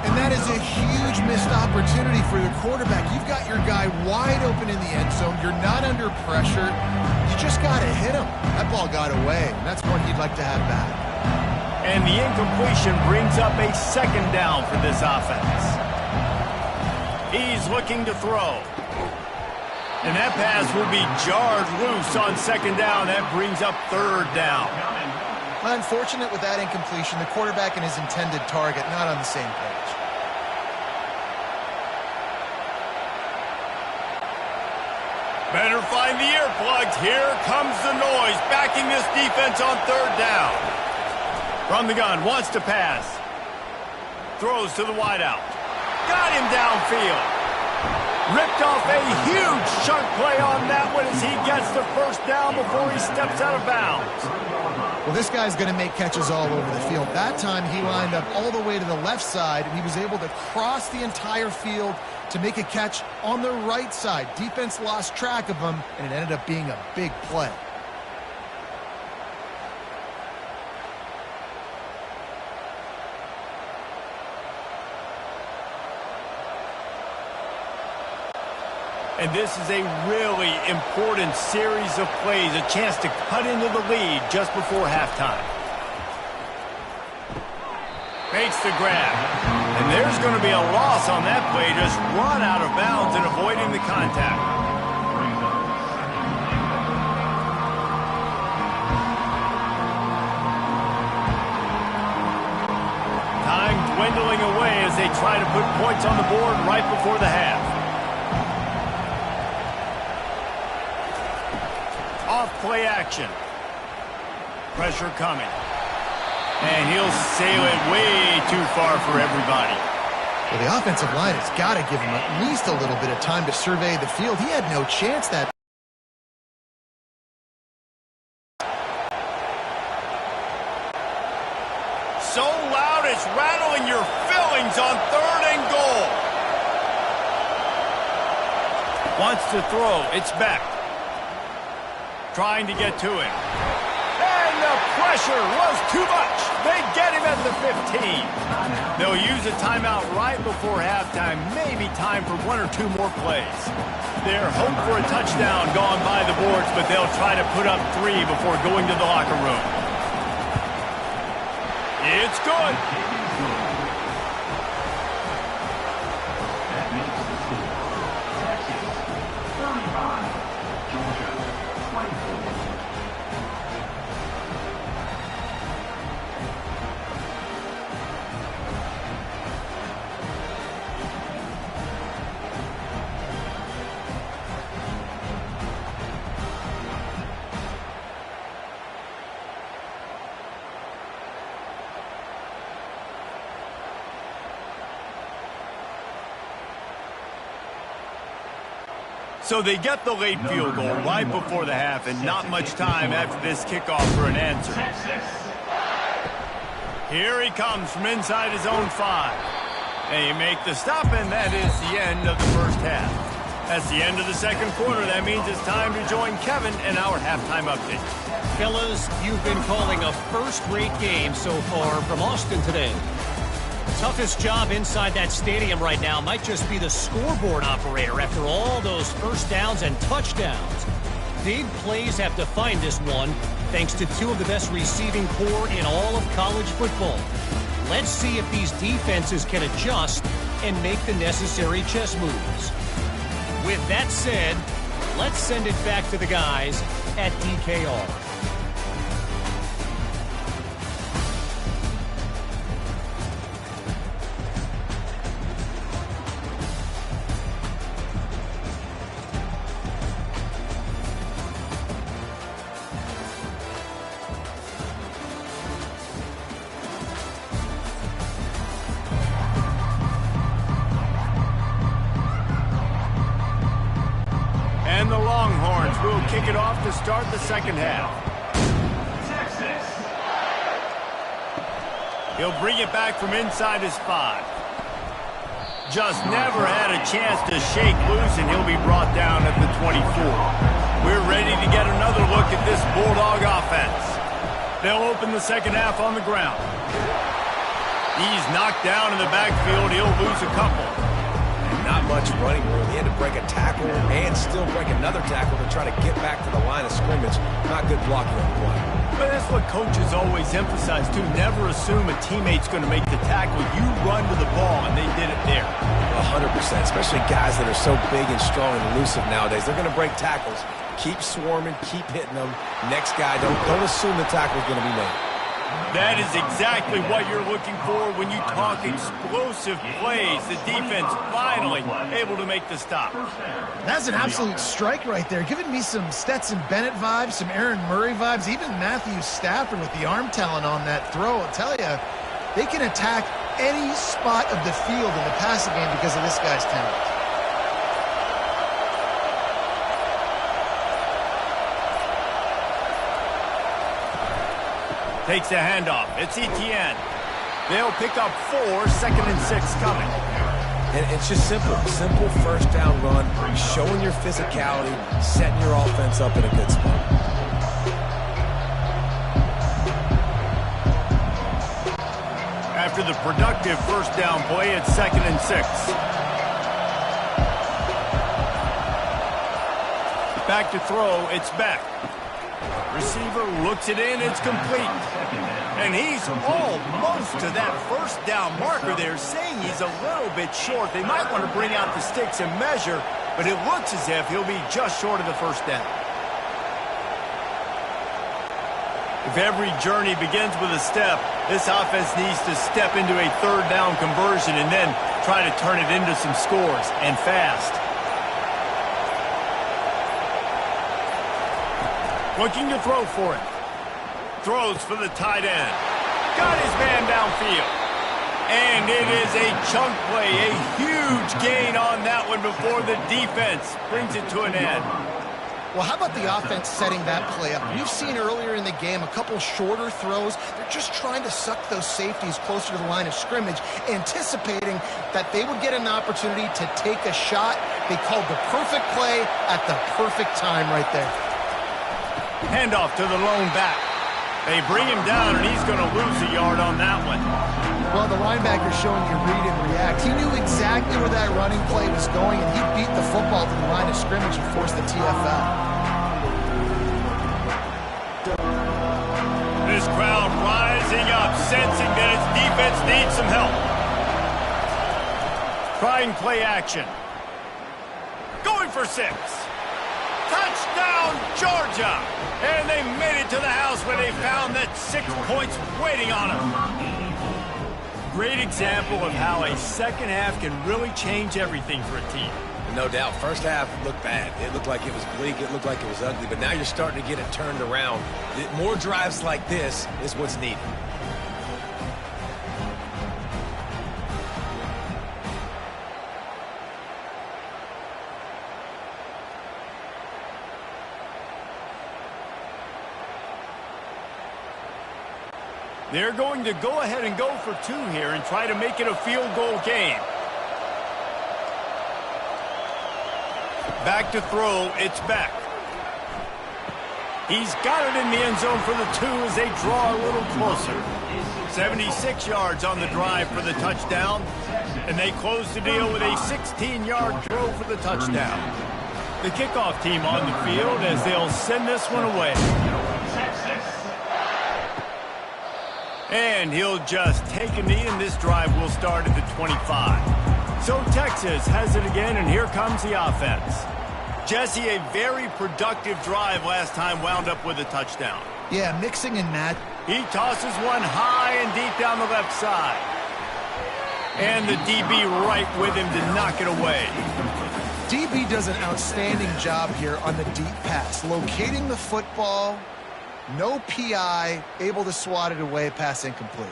And that is a huge missed opportunity for the quarterback. You've got your guy wide open in the end zone. You're not under pressure. You just got to hit him. That ball got away, and that's one he'd like to have back. And the incompletion brings up a second down for this offense. He's looking to throw. And that pass will be jarred loose on second down. That brings up third down. Unfortunate with that incompletion. The quarterback and his intended target not on the same page. Better find the earplugs. Here comes the noise, backing this defense on third down. From the gun, wants to pass. Throws to the wideout. Got him downfield. Ripped off a huge chunk play on that one as he gets the first down before he steps out of bounds. Well, this guy's going to make catches all over the field. That time he lined up all the way to the left side, and he was able to cross the entire field to make a catch on the right side. Defense lost track of him, and it ended up being a big play. And this is a really important series of plays, a chance to cut into the lead just before halftime. Makes the grab. And there's going to be a loss on that play, just run out of bounds and avoiding the contact. Time dwindling away as they try to put points on the board right before the half. Off-play action. Pressure coming. And he'll sail it way too far for everybody. Well, the offensive line has got to give him at least a little bit of time to survey the field. He had no chance that. So loud it's rattling your fillings on third and goal. Wants to throw. It's back. Trying to get to him. And the pressure was too much. They get him at the 15. They'll use a timeout right before halftime. Maybe time for one or two more plays. Their hope for a touchdown gone by the boards, but they'll try to put up 3 before going to the locker room. It's good. That makes the score. Texas 35, Georgia 24. So they get the late field goal right before the half, and not much time after this kickoff for an answer. Here he comes from inside his own 5. They make the stop, and that is the end of the first half. That's the end of the second quarter. That means it's time to join Kevin in our halftime update. Fellas, you've been calling a first-rate game so far from Austin today. Toughest job inside that stadium right now might just be the scoreboard operator after all those first downs and touchdowns. Big plays have defined this one, thanks to 2 of the best receiving corps in all of college football. Let's see if these defenses can adjust and make the necessary chess moves. With that said, let's send it back to the guys at DKR. And the Longhorns will kick it off to start the second half. Texas. He'll bring it back from inside his 5. Just never had a chance to shake loose, and he'll be brought down at the 24. We're ready to get another look at this Bulldog offense. They'll open the second half on the ground. He's knocked down in the backfield. He'll lose a couple. And not much much running room. He had to break a tackle and still break another tackle to try to get back to the line of scrimmage. Not good blocking on the play. But that's what coaches always emphasize, too. Never assume a teammate's going to make the tackle. You run to the ball, and they did it there. 100%, especially guys that are so big and strong and elusive nowadays. They're going to break tackles. Keep swarming, keep hitting them. Next guy, don't assume the tackle's going to be made. That is exactly what you're looking for when you talk explosive plays. The defense finally able to make the stop. That's an absolute strike right there. Giving me some Stetson Bennett vibes, some Aaron Murray vibes, even Matthew Stafford with the arm talent on that throw. I'll tell you, they can attack any spot of the field in the passing game because of this guy's talent. Takes the handoff. It's Etienne. They'll pick up 4, 2nd and 6 coming. And it's just simple. Simple first down run, showing your physicality, setting your offense up in a good spot. After the productive first down play, it's 2nd and 6. Back to throw, it's Beck. Receiver looks it in, it's complete. And he's almost to that first down marker there, saying he's a little bit short. They might want to bring out the sticks and measure, but it looks as if he'll be just short of the first down. If every journey begins with a step, this offense needs to step into a third down conversion and then try to turn it into some scores, and fast. Looking to throw for it. Throws for the tight end. Got his man downfield. And it is a chunk play, a huge gain on that one before the defense brings it to an end. Well, how about the offense setting that play up? We've seen earlier in the game a couple shorter throws. They're just trying to suck those safeties closer to the line of scrimmage, anticipating that they would get an opportunity to take a shot. They called the perfect play at the perfect time right there. Handoff to the lone back. They bring him down, and he's going to lose a yard on that one. Well, the linebacker's showing you read and react. He knew exactly where that running play was going, and he beat the football to the line of scrimmage and forced the TFL. This crowd rising up, sensing that its defense needs some help. Trying play action. Going for 6. Touchdown, Georgia! And they made it to the house where they found that 6 points waiting on them. Great example of how a second half can really change everything for a team. No doubt. First half looked bad. It looked like it was bleak. It looked like it was ugly. But now you're starting to get it turned around. More drives like this is what's needed. They're going to go ahead and go for 2 here and try to make it a field goal game. Back to throw, it's Beck. He's got it in the end zone for the 2 as they draw a little closer. 76 yards on the drive for the touchdown, and they close the deal with a 16-yard throw for the touchdown. The kickoff team on the field as they'll send this one away. And he'll just take a knee, and this drive will start at the 25. So Texas has it again, and here comes the offense. Jesse, a very productive drive last time wound up with a touchdown. Yeah, mixing and match. He tosses one high and deep down the left side. And the DB right with him to knock it away. DB does an outstanding job here on the deep pass, locating the football. No PI, able to swat it away, pass incomplete.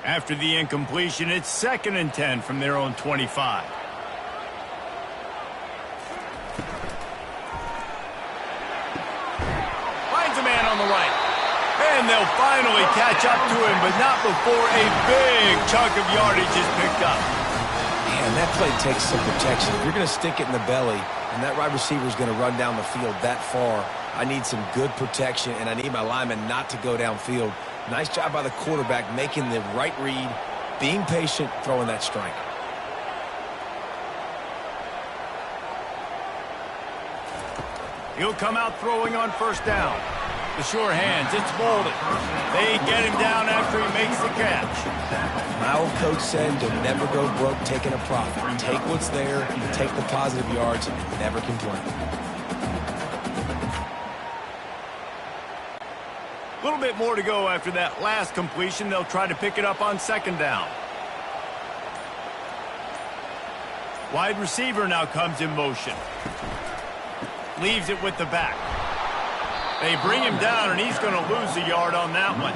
After the incompletion, it's 2nd and 10 from their own 25. Finds a man on the right. And they'll finally catch up to him, but not before a big chunk of yardage is picked up. Man, that play takes some protection. If you're going to stick it in the belly, and that wide receiver is going to run down the field that far, I need some good protection, and I need my lineman not to go downfield. Nice job by the quarterback making the right read, being patient, throwing that strike. He'll come out throwing on first down. The sure hands, it's Bolden. They get him down after he makes the catch. My old coach said to never go broke taking a profit. Take what's there, take the positive yards, and never complain. A little bit more to go after that last completion. They'll try to pick it up on second down. Wide receiver now comes in motion. Leaves it with the back. They bring him down, and he's going to lose a yard on that one.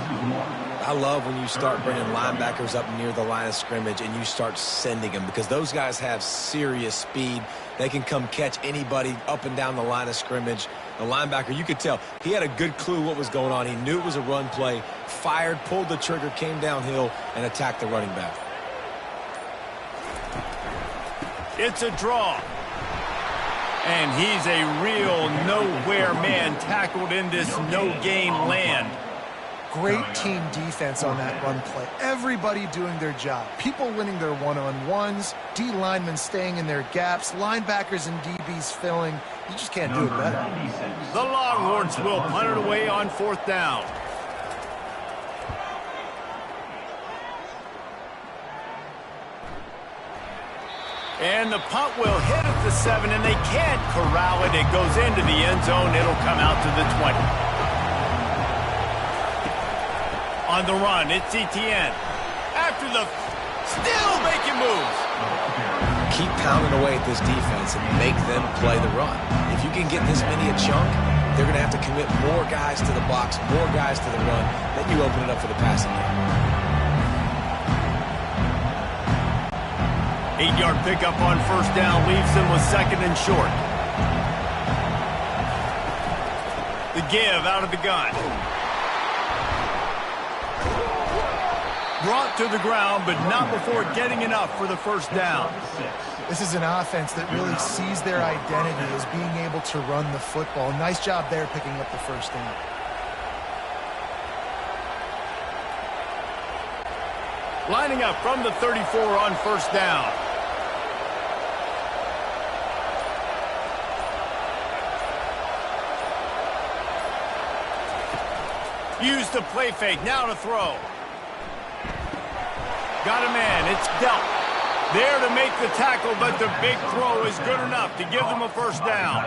I love when you start bringing linebackers up near the line of scrimmage and you start sending them, because those guys have serious speed. They can come catch anybody up and down the line of scrimmage. The linebacker, you could tell, he had a good clue what was going on. He knew it was a run play, fired, pulled the trigger, came downhill, and attacked the running back. It's a draw. And he's a real nowhere man tackled in this no-gain land. Great team defense on that run play. Everybody doing their job. People winning their one-on-ones, D linemen staying in their gaps, linebackers and DBs filling. You just can't do it better. The Longhorns will punt it away on fourth down. And the punt will hit at the 7, and they can't corral it. It goes into the end zone. It'll come out to the 20. On the run, it's Etienne. After the... Still making moves. Keep pounding away at this defense and make them play the run. If you can get this many a chunk, they're going to have to commit more guys to the box, more guys to the run. Then you open it up for the passing game. 8-yard pickup on first down leaves them with second and short. The give out of the gun. Brought to the ground, but not before getting enough for the first down. This is an offense that really sees their identity as being able to run the football. Nice job there picking up the first down. Lining up from the 34 on first down. Use the play fake, now to throw. Got a man, it's dealt. There to make the tackle, but the big throw is good enough to give them a first down.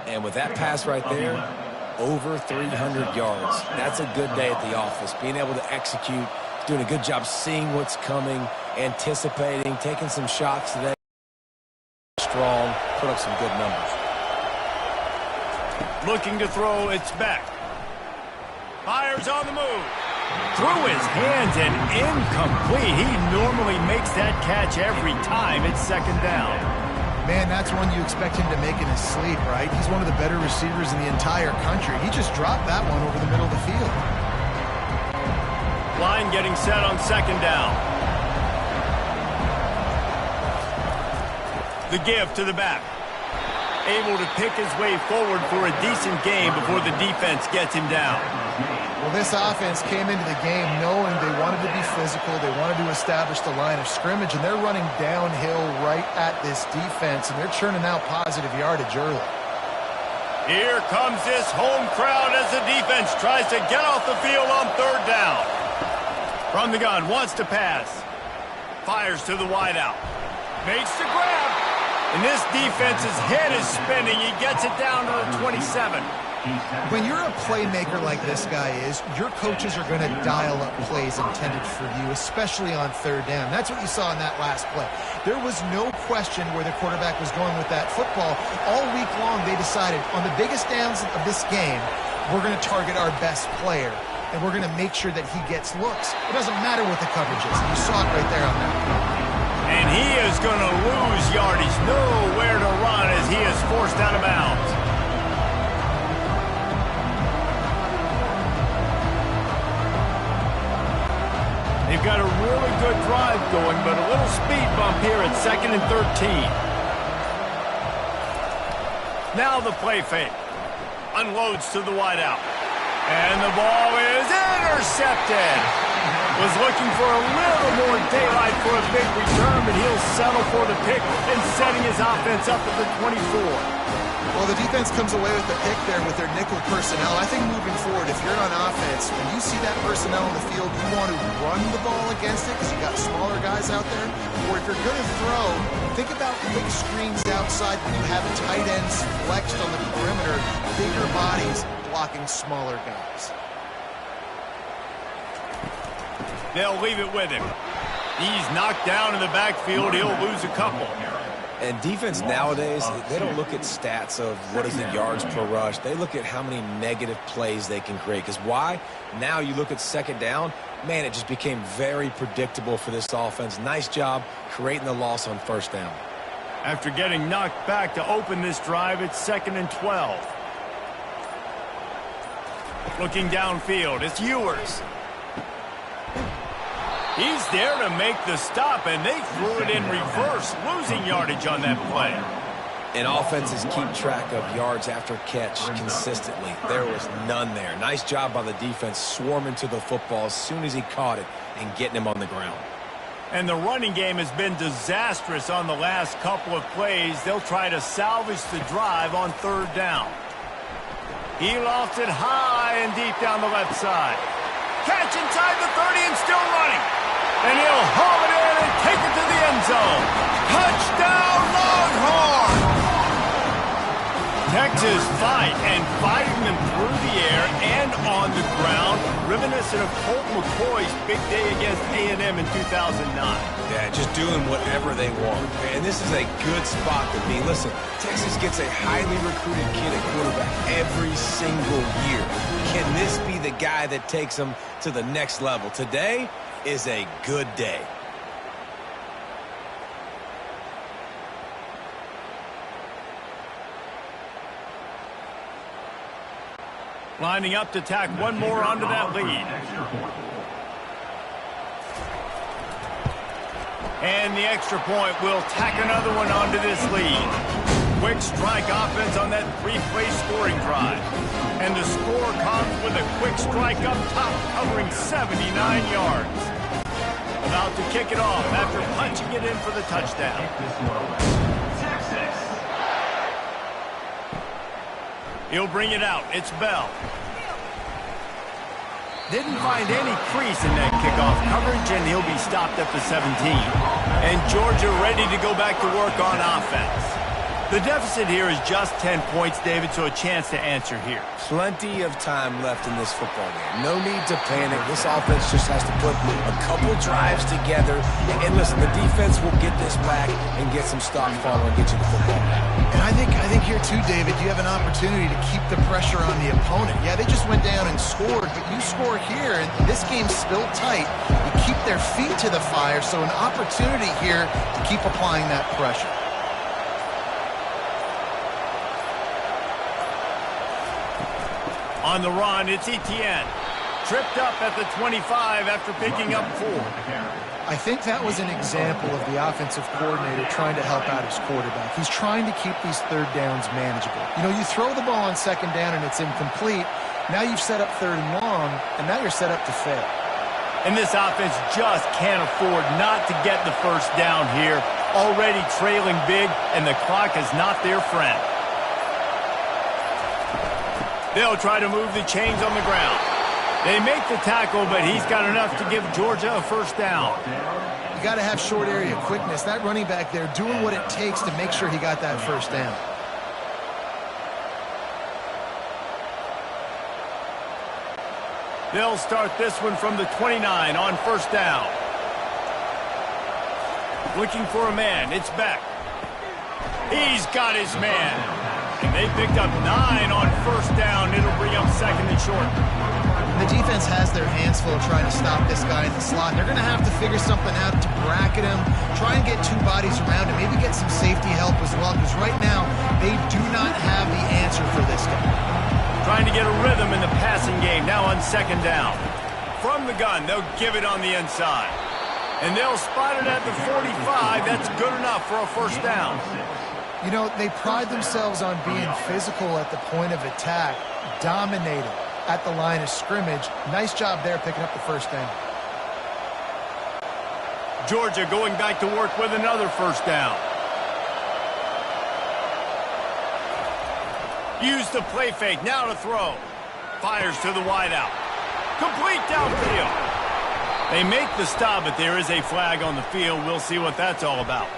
And with that pass right there, over 300 yards. That's a good day at the office. Being able to execute, doing a good job seeing what's coming, anticipating, taking some shots today. Strong, put up some good numbers. Looking to throw, it's back. Fires on the move. Through his hands and incomplete. He normally makes that catch every time. It's second down. Man, that's one you expect him to make in his sleep, right? He's one of the better receivers in the entire country. He just dropped that one over the middle of the field. Line getting set on second down. The give to the back. Able to pick his way forward for a decent game before the defense gets him down. Well, this offense came into the game knowing they wanted to be physical, they wanted to establish the line of scrimmage, and they're running downhill right at this defense, and they're churning out positive yardage early. Here comes this home crowd as the defense tries to get off the field on third down. From the gun, wants to pass. Fires to the wideout. Makes the grab. And this defense's head is spinning. He gets it down to the 27. When you're a playmaker like this guy is, your coaches are going to dial up plays intended for you, especially on third down. That's what you saw in that last play. There was no question where the quarterback was going with that football. All week long, they decided on the biggest downs of this game, we're going to target our best player, and we're going to make sure that he gets looks. It doesn't matter what the coverage is. You saw it right there on that play. And he is going to lose yardage. Nowhere to run as he is forced out of bounds. They've got a really good drive going, but a little speed bump here at 2nd and 13. Now the play fake. Unloads to the wideout. And the ball is intercepted. Was looking for a little more daylight for a big return, but he'll settle for the pick and setting his offense up at the 24. Well, the defense comes away with the pick there with their nickel personnel. I think moving forward, if you're on offense, when you see that personnel on the field, you want to run the ball against it because you got smaller guys out there. Or if you're going to throw, think about quick screens outside when you have tight ends flexed on the perimeter, bigger bodies blocking smaller guys. They'll leave it with him. He's knocked down in the backfield. He'll lose a couple. And defense nowadays, they don't look at stats of what is the yards per rush. They look at how many negative plays they can create. Because why? Now you look at second down, man, it just became very predictable for this offense. Nice job creating the loss on first down. After getting knocked back to open this drive, it's 2nd and 12. Looking downfield, it's Ewers. He's there to make the stop, and they threw it in reverse, losing yardage on that play. And offenses keep track of yards after catch consistently. There was none there. Nice job by the defense swarming to the football as soon as he caught it and getting him on the ground. And the running game has been disastrous on the last couple of plays. They'll try to salvage the drive on 3rd down. He lofts it high and deep down the left side. Catch inside the 30 and still running. And he'll haul it in and take it to the end zone. Touchdown, Longhorn! Texas fighting them through the air and on the ground, reminiscent of Colt McCoy's big day against A&M in 2009. Yeah, just doing whatever they want. And this is a good spot to be. Listen, Texas gets a highly recruited kid at quarterback every single year. Can this be the guy that takes them to the next level? Today is a good day. Lining up to tack one more onto that lead. And the extra point will tack another one onto this lead. Quick strike offense on that 3-play scoring drive. And the score comes with a quick strike up top, covering 79 yards. About to kick it off after punching it in for the touchdown. Texas. He'll bring it out. It's Bell. Didn't find any crease in that kickoff coverage, and he'll be stopped at the 17. And Georgia ready to go back to work on offense. The deficit here is just 10 points, David, so a chance to answer here. Plenty of time left in this football game. No need to panic. This offense just has to put a couple drives together. And listen, the defense will get this back and get some stop follow and get you the football back. And I think here too, David, you have an opportunity to keep the pressure on the opponent. Yeah, they just went down and scored, but you score here, and this game's still tight. You keep their feet to the fire, so an opportunity here to keep applying that pressure. On the run, it's Etienne. Tripped up at the 25 after picking up 4. I think that was an example of the offensive coordinator trying to help out his quarterback. He's trying to keep these 3rd downs manageable. You know, you throw the ball on 2nd down and it's incomplete. Now you've set up 3rd and long, and now you're set up to fail. And this offense just can't afford not to get the 1st down here. Already trailing big, and the clock is not their friend. They'll try to move the chains on the ground. They make the tackle, but he's got enough to give Georgia a 1st down. You got to have short area quickness. That running back there doing what it takes to make sure he got that 1st down. They'll start this one from the 29 on 1st down. Looking for a man. It's Beck. He's got his man. And they picked up 9 on 1st down. It'll bring up 2nd and short. The defense has their hands full trying to stop this guy in the slot. They're going to have to figure something out to bracket him, try and get 2 bodies around him, maybe get some safety help as well, because right now they do not have the answer for this guy. Trying to get a rhythm in the passing game now on 2nd down. From the gun, they'll give it on the inside. And they'll spot it at the 45. That's good enough for a 1st down. You know, they pride themselves on being physical at the point of attack, dominating at the line of scrimmage. Nice job there picking up the 1st down. Georgia going back to work with another 1st down. Use the play fake, now to throw. Fires to the wideout. Complete downfield. They make the stop, but there is a flag on the field. We'll see what that's all about.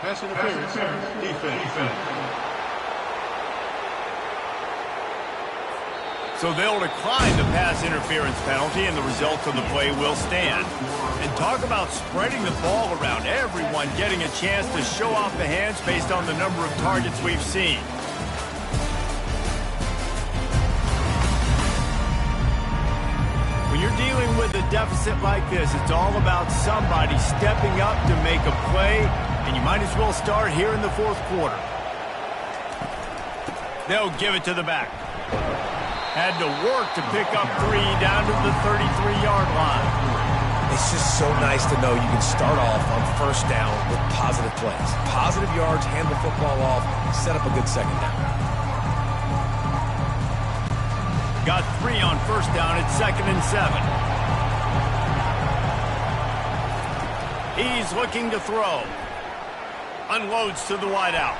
Pass interference. Defense. So they'll decline the pass interference penalty, and the results of the play will stand. And talk about spreading the ball around, everyone getting a chance to show off the hands based on the number of targets we've seen. When you're dealing with a deficit like this, it's all about somebody stepping up to make a play, and you might as well start here in the fourth quarter. They'll give it to the back. Had to work to pick up 3 down to the 33-yard line. It's just so nice to know you can start off on first down with positive plays. Positive yards, hand the football off, set up a good second down. Got 3 on first down at 2nd and 7. He's looking to throw. Unloads to the wideout.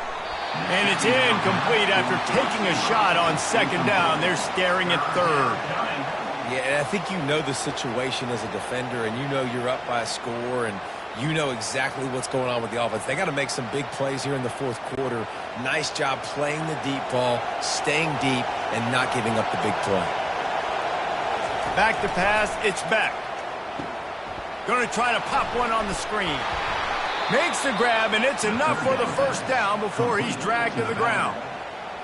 And it's incomplete after taking a shot on 2nd down. They're staring at 3rd. Yeah, and I think you know the situation as a defender, and you know you're up by a score, and you know exactly what's going on with the offense. They got to make some big plays here in the fourth quarter. Nice job playing the deep ball, staying deep, and not giving up the big play. Back to pass, it's Beck. Going to try to pop one on the screen. Makes the grab, and it's enough for the first down before he's dragged to the ground.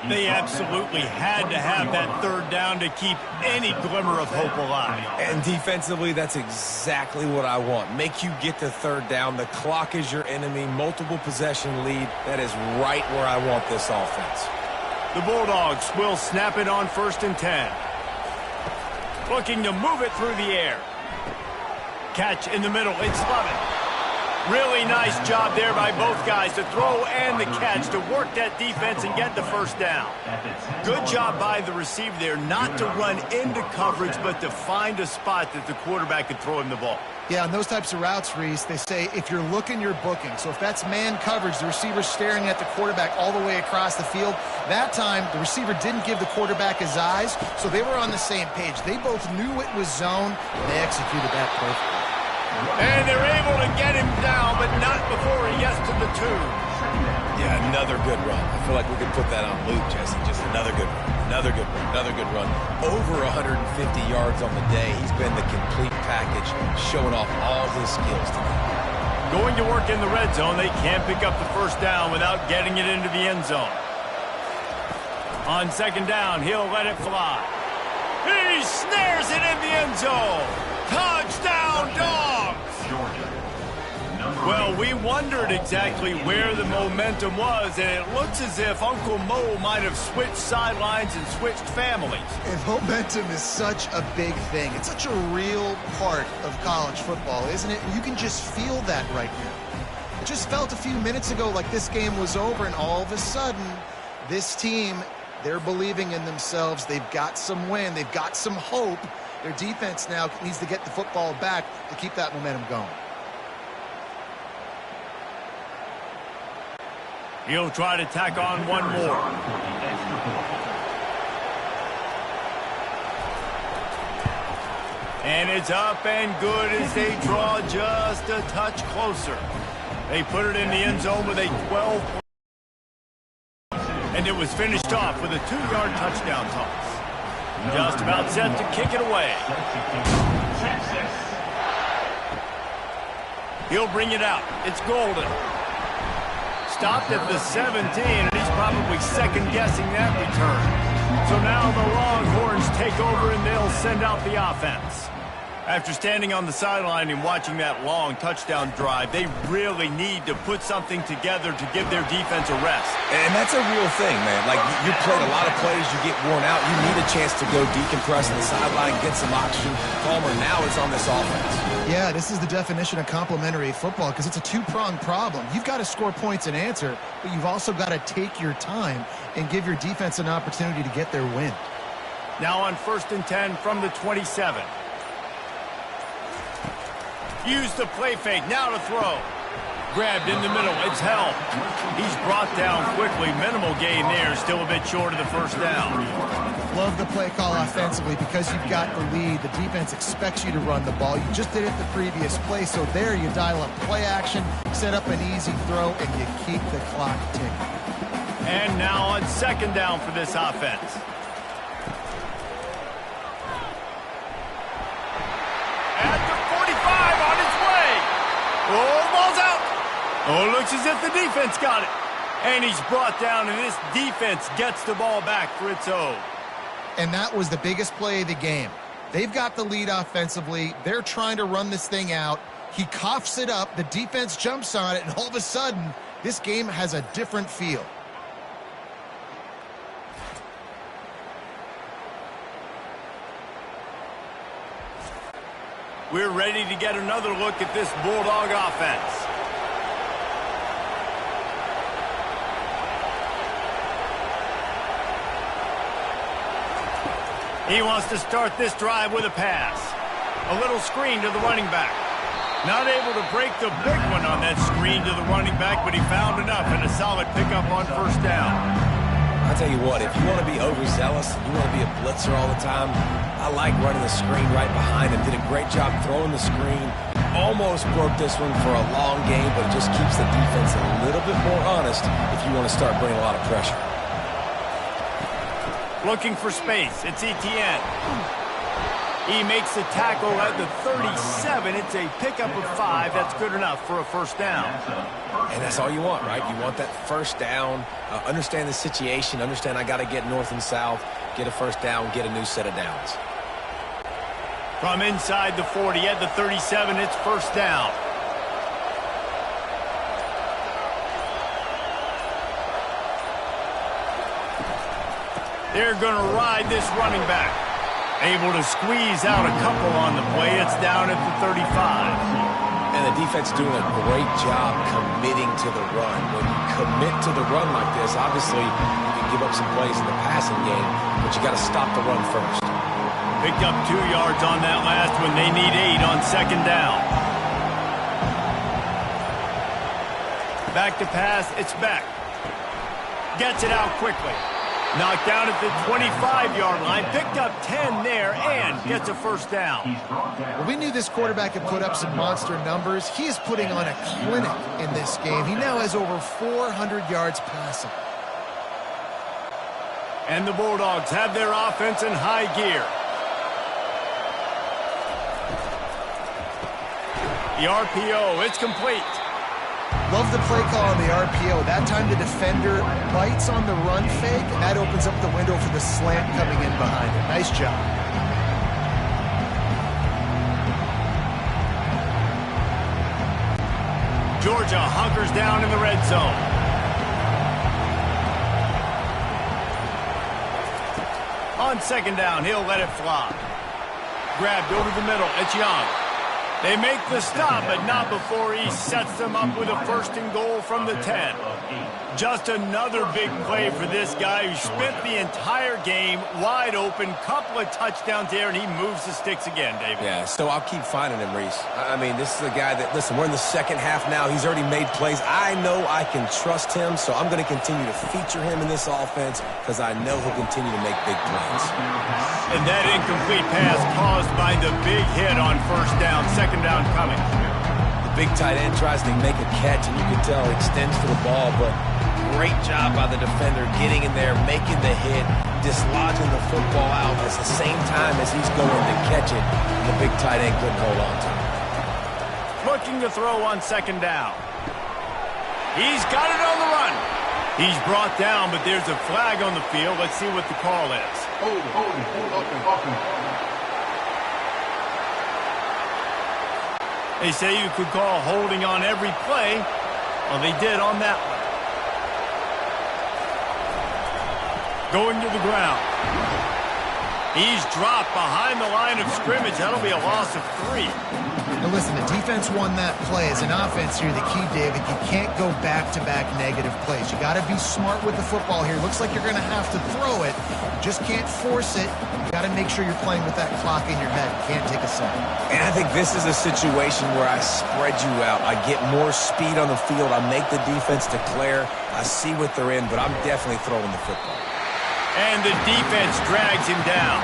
They absolutely had to have that 3rd down to keep any glimmer of hope alive. And defensively, that's exactly what I want. Make you get to 3rd down. The clock is your enemy. Multiple possession lead. That is right where I want this offense. The Bulldogs will snap it on 1st and 10. Looking to move it through the air. Catch in the middle. It's Lovett. Really nice job there by both guys to throw and the catch to work that defense and get the first down. Good job by the receiver there not to run into coverage but to find a spot that the quarterback could throw him the ball. Yeah, on those types of routes, Reese, they say if you're looking, you're booking. So if that's man coverage, the receiver's staring at the quarterback all the way across the field. That time, the receiver didn't give the quarterback his eyes, so they were on the same page. They both knew it was zone, and they executed that perfectly. And they're able to get him down, but not before he gets to the 2. Yeah, another good run. I feel like we could put that on loop, Jesse. Just another good run. Another good run. Another good run. Over 150 yards on the day. He's been the complete package, showing off all his skills today. Going to work in the red zone. They can't pick up the first down without getting it into the end zone. On 2nd down, he'll let it fly. He snares it in the end zone. Touchdown, Dogs! Well, we wondered exactly where the momentum was, and it looks as if Uncle Mo might have switched sidelines and switched families. And momentum is such a big thing. It's such a real part of college football, isn't it? And you can just feel that right now. It just felt a few minutes ago like this game was over, and all of a sudden, this team, they're believing in themselves. They've got some wind. They've got some hope. Their defense now needs to get the football back to keep that momentum going. He'll try to tack on one more. And it's up and good as they draw just a touch closer. They put it in the end zone with a 12. And it was finished off with a 2-yard touchdown toss. Just about set to kick it away. He'll bring it out. It's Golden. Stopped at the 17, and he's probably second-guessing that return. So now the Longhorns take over, and they'll send out the offense. After standing on the sideline and watching that long touchdown drive, they really need to put something together to give their defense a rest. And that's a real thing, man. Like, you played a lot of plays, you get worn out. You need a chance to go decompress on the sideline, get some oxygen. Palmer, now it's on this offense. Yeah, this is the definition of complementary football because it's a two-pronged problem. You've got to score points and answer, but you've also got to take your time and give your defense an opportunity to get their win. Now on 1st and 10 from the 27. Use the play fake, now to throw. Grabbed in the middle. It's held. He's brought down quickly. Minimal gain there. Still a bit short of the first down. Love the play call offensively because you've got the lead. The defense expects you to run the ball. You just did it the previous play, so there you dial up play action, set up an easy throw, and you keep the clock ticking. And now on second down for this offense. At the 45 on its way. Oh, ball's out. Oh, looks as if the defense got it. And he's brought down, and this defense gets the ball back for its own. And that was the biggest play of the game. They've got the lead offensively. They're trying to run this thing out. He coughs it up. The defense jumps on it, and all of a sudden, this game has a different feel. We're ready to get another look at this Bulldog offense. He wants to start this drive with a pass. A little screen to the running back. Not able to break the big one on that screen to the running back, but he found enough and a solid pickup on first down. I'll tell you what, if you want to be overzealous, you want to be a blitzer all the time, I like running the screen right behind him. Did a great job throwing the screen. Almost broke this one for a long game, but it just keeps the defense a little bit more honest if you want to start bringing a lot of pressure. Looking for space. It's Etienne. He makes the tackle at the 37. It's a pickup of 5. That's good enough for a first down. And that's all you want, right? You want that first down. Understand the situation. Understand I got to get north and south, get a first down, get a new set of downs. From inside the 40 at the 37, it's first down. They're going to ride this running back. Able to squeeze out a couple on the play. It's down at the 35. And the defense doing a great job committing to the run. When you commit to the run like this, obviously you can give up some plays in the passing game, but you got to stop the run first. Picked up 2 yards on that last one. They need 8 on second down. Back to pass. It's Beck. Gets it out quickly. Knocked down at the 25-yard line. Picked up 10 there and gets a first down. Well, we knew this quarterback could put up some monster numbers. He is putting on a clinic in this game. He now has over 400 yards passing. And the Bulldogs have their offense in high gear. The RPO, it's complete. Love the play call on the RPO. That time the defender bites on the run fake, and that opens up the window for the slant coming in behind it. Nice job. Georgia hunkers down in the red zone. On second down, he'll let it fly. Grabbed over the middle. It's Young. They make the stop, but not before he sets them up with a first and goal from the 10. Just another big play for this guy who spent the entire game wide open, couple of touchdowns there, and he moves the sticks again, David. Yeah, so I'll keep finding him, Reese. I mean, this is a guy that, listen, we're in the second half now. He's already made plays. I know I can trust him, so I'm going to continue to feature him in this offense because I know he'll continue to make big plays. And that incomplete pass caused by the big hit on first down. Second down coming. The big tight end tries to make a catch, and you can tell he extends to the ball, but great job by the defender getting in there, making the hit, dislodging the football out at the same time as he's going to catch it. And the big tight end couldn't hold on to it. Looking to throw on second down. He's got it on the run. He's brought down, but there's a flag on the field. Let's see what the call is. Hold up. They say you could call holding on every play. Well, they did on that one. Going to the ground. He's dropped behind the line of scrimmage. That'll be a loss of 3. And listen, the defense won that play. As an offense here, the key, David, you can't go back-to-back negative plays. You got to be smart with the football here. Looks like you're going to have to throw it. You just can't force it. You got to make sure you're playing with that clock in your head. You can't take a sack. And I think this is a situation where I spread you out. I get more speed on the field. I make the defense declare. I see what they're in, but I'm definitely throwing the football. And the defense drags him down.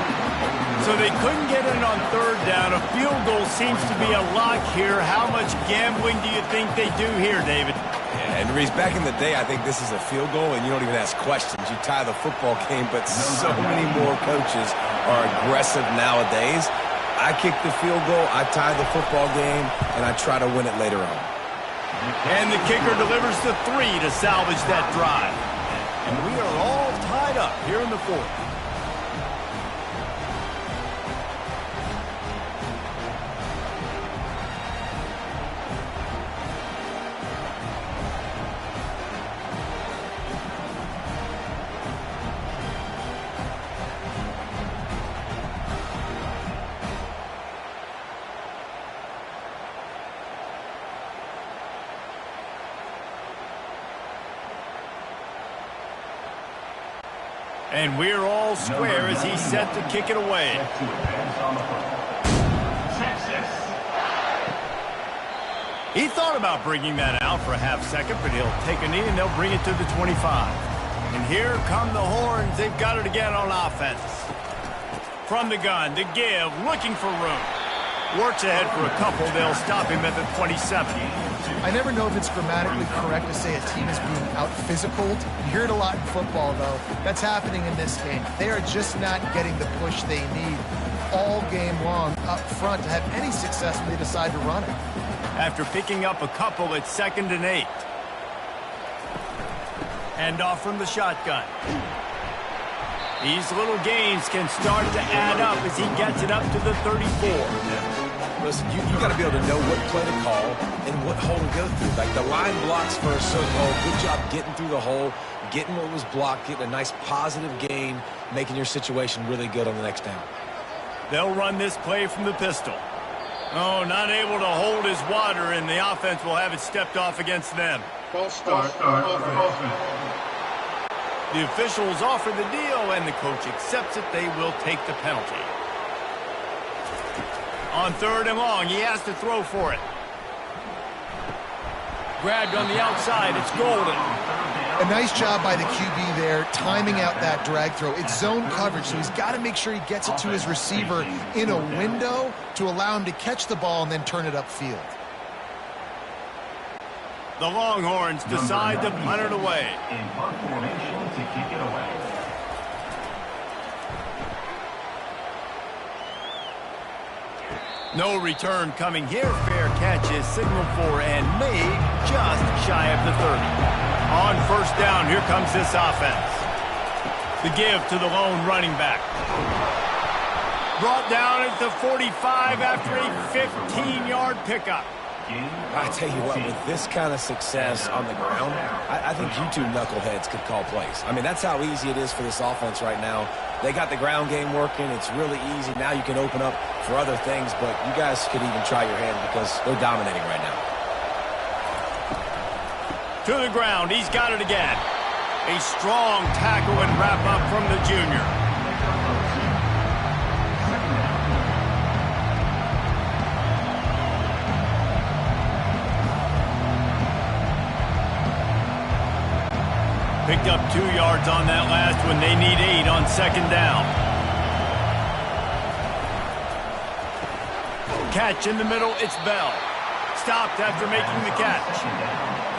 So they couldn't get in on third down. A field goal seems to be a lock here. How much gambling do you think they do here, David? Yeah, and Reese, back in the day, I think this is a field goal, and you don't even ask questions. You tie the football game, but so many more coaches are aggressive nowadays. I kick the field goal, I tie the football game, and I try to win it later on. And the kicker delivers the 3 to salvage that drive. And we are all tied up here in the fourth. And we're all square as he's set to kick it away. He thought about bringing that out for a half second, but he'll take a knee and they'll bring it to the 25. And here come the horns. They've got it again on offense. From the gun, the give, looking for room. Works ahead for a couple. They'll stop him at the 27. I never know if it's grammatically correct to say a team is being out-physicaled. You hear it a lot in football, though. That's happening in this game. They are just not getting the push they need all game long up front to have any success when they decide to run it. After picking up a couple, it's 2nd and 8. Hand off from the shotgun. These little gains can start to add up as he gets it up to the 34. Listen, you got to be able to know what play to call and what hole to go through. Like the line blocks for a certain hole. Good job getting through the hole, getting what was blocked, getting a nice positive gain, making your situation really good on the next down. They'll run this play from the pistol. Oh, not able to hold his water, and the offense will have it stepped off against them. False start. The officials offer the deal, and the coach accepts it. They will take the penalty. On 3rd and long, he has to throw for it. Grabbed on the outside, it's Golden. A nice job by the QB there, timing out that drag throw. It's zone coverage, so he's got to make sure he gets it to his receiver in a window to allow him to catch the ball and then turn it upfield. The Longhorns decide to punt it away. In punt formation to kick it away. No return coming here. Fair catch is signaled for and made just shy of the 30. On 1st down, here comes this offense. The give to the lone running back. Brought down at the 45 after a 15-yard pickup. I tell you what, with this kind of success on the ground, I think you two knuckleheads could call plays. I mean, that's how easy it is for this offense right now. They got the ground game working. It's really easy. Now you can open up for other things, but you guys could even try your hand because they're dominating right now. To the ground. He's got it again. A strong tackle and wrap up from the junior. Picked up 2 yards on that last one. They need 8 on 2nd down. Catch in the middle. It's Bell. Stopped after making the catch.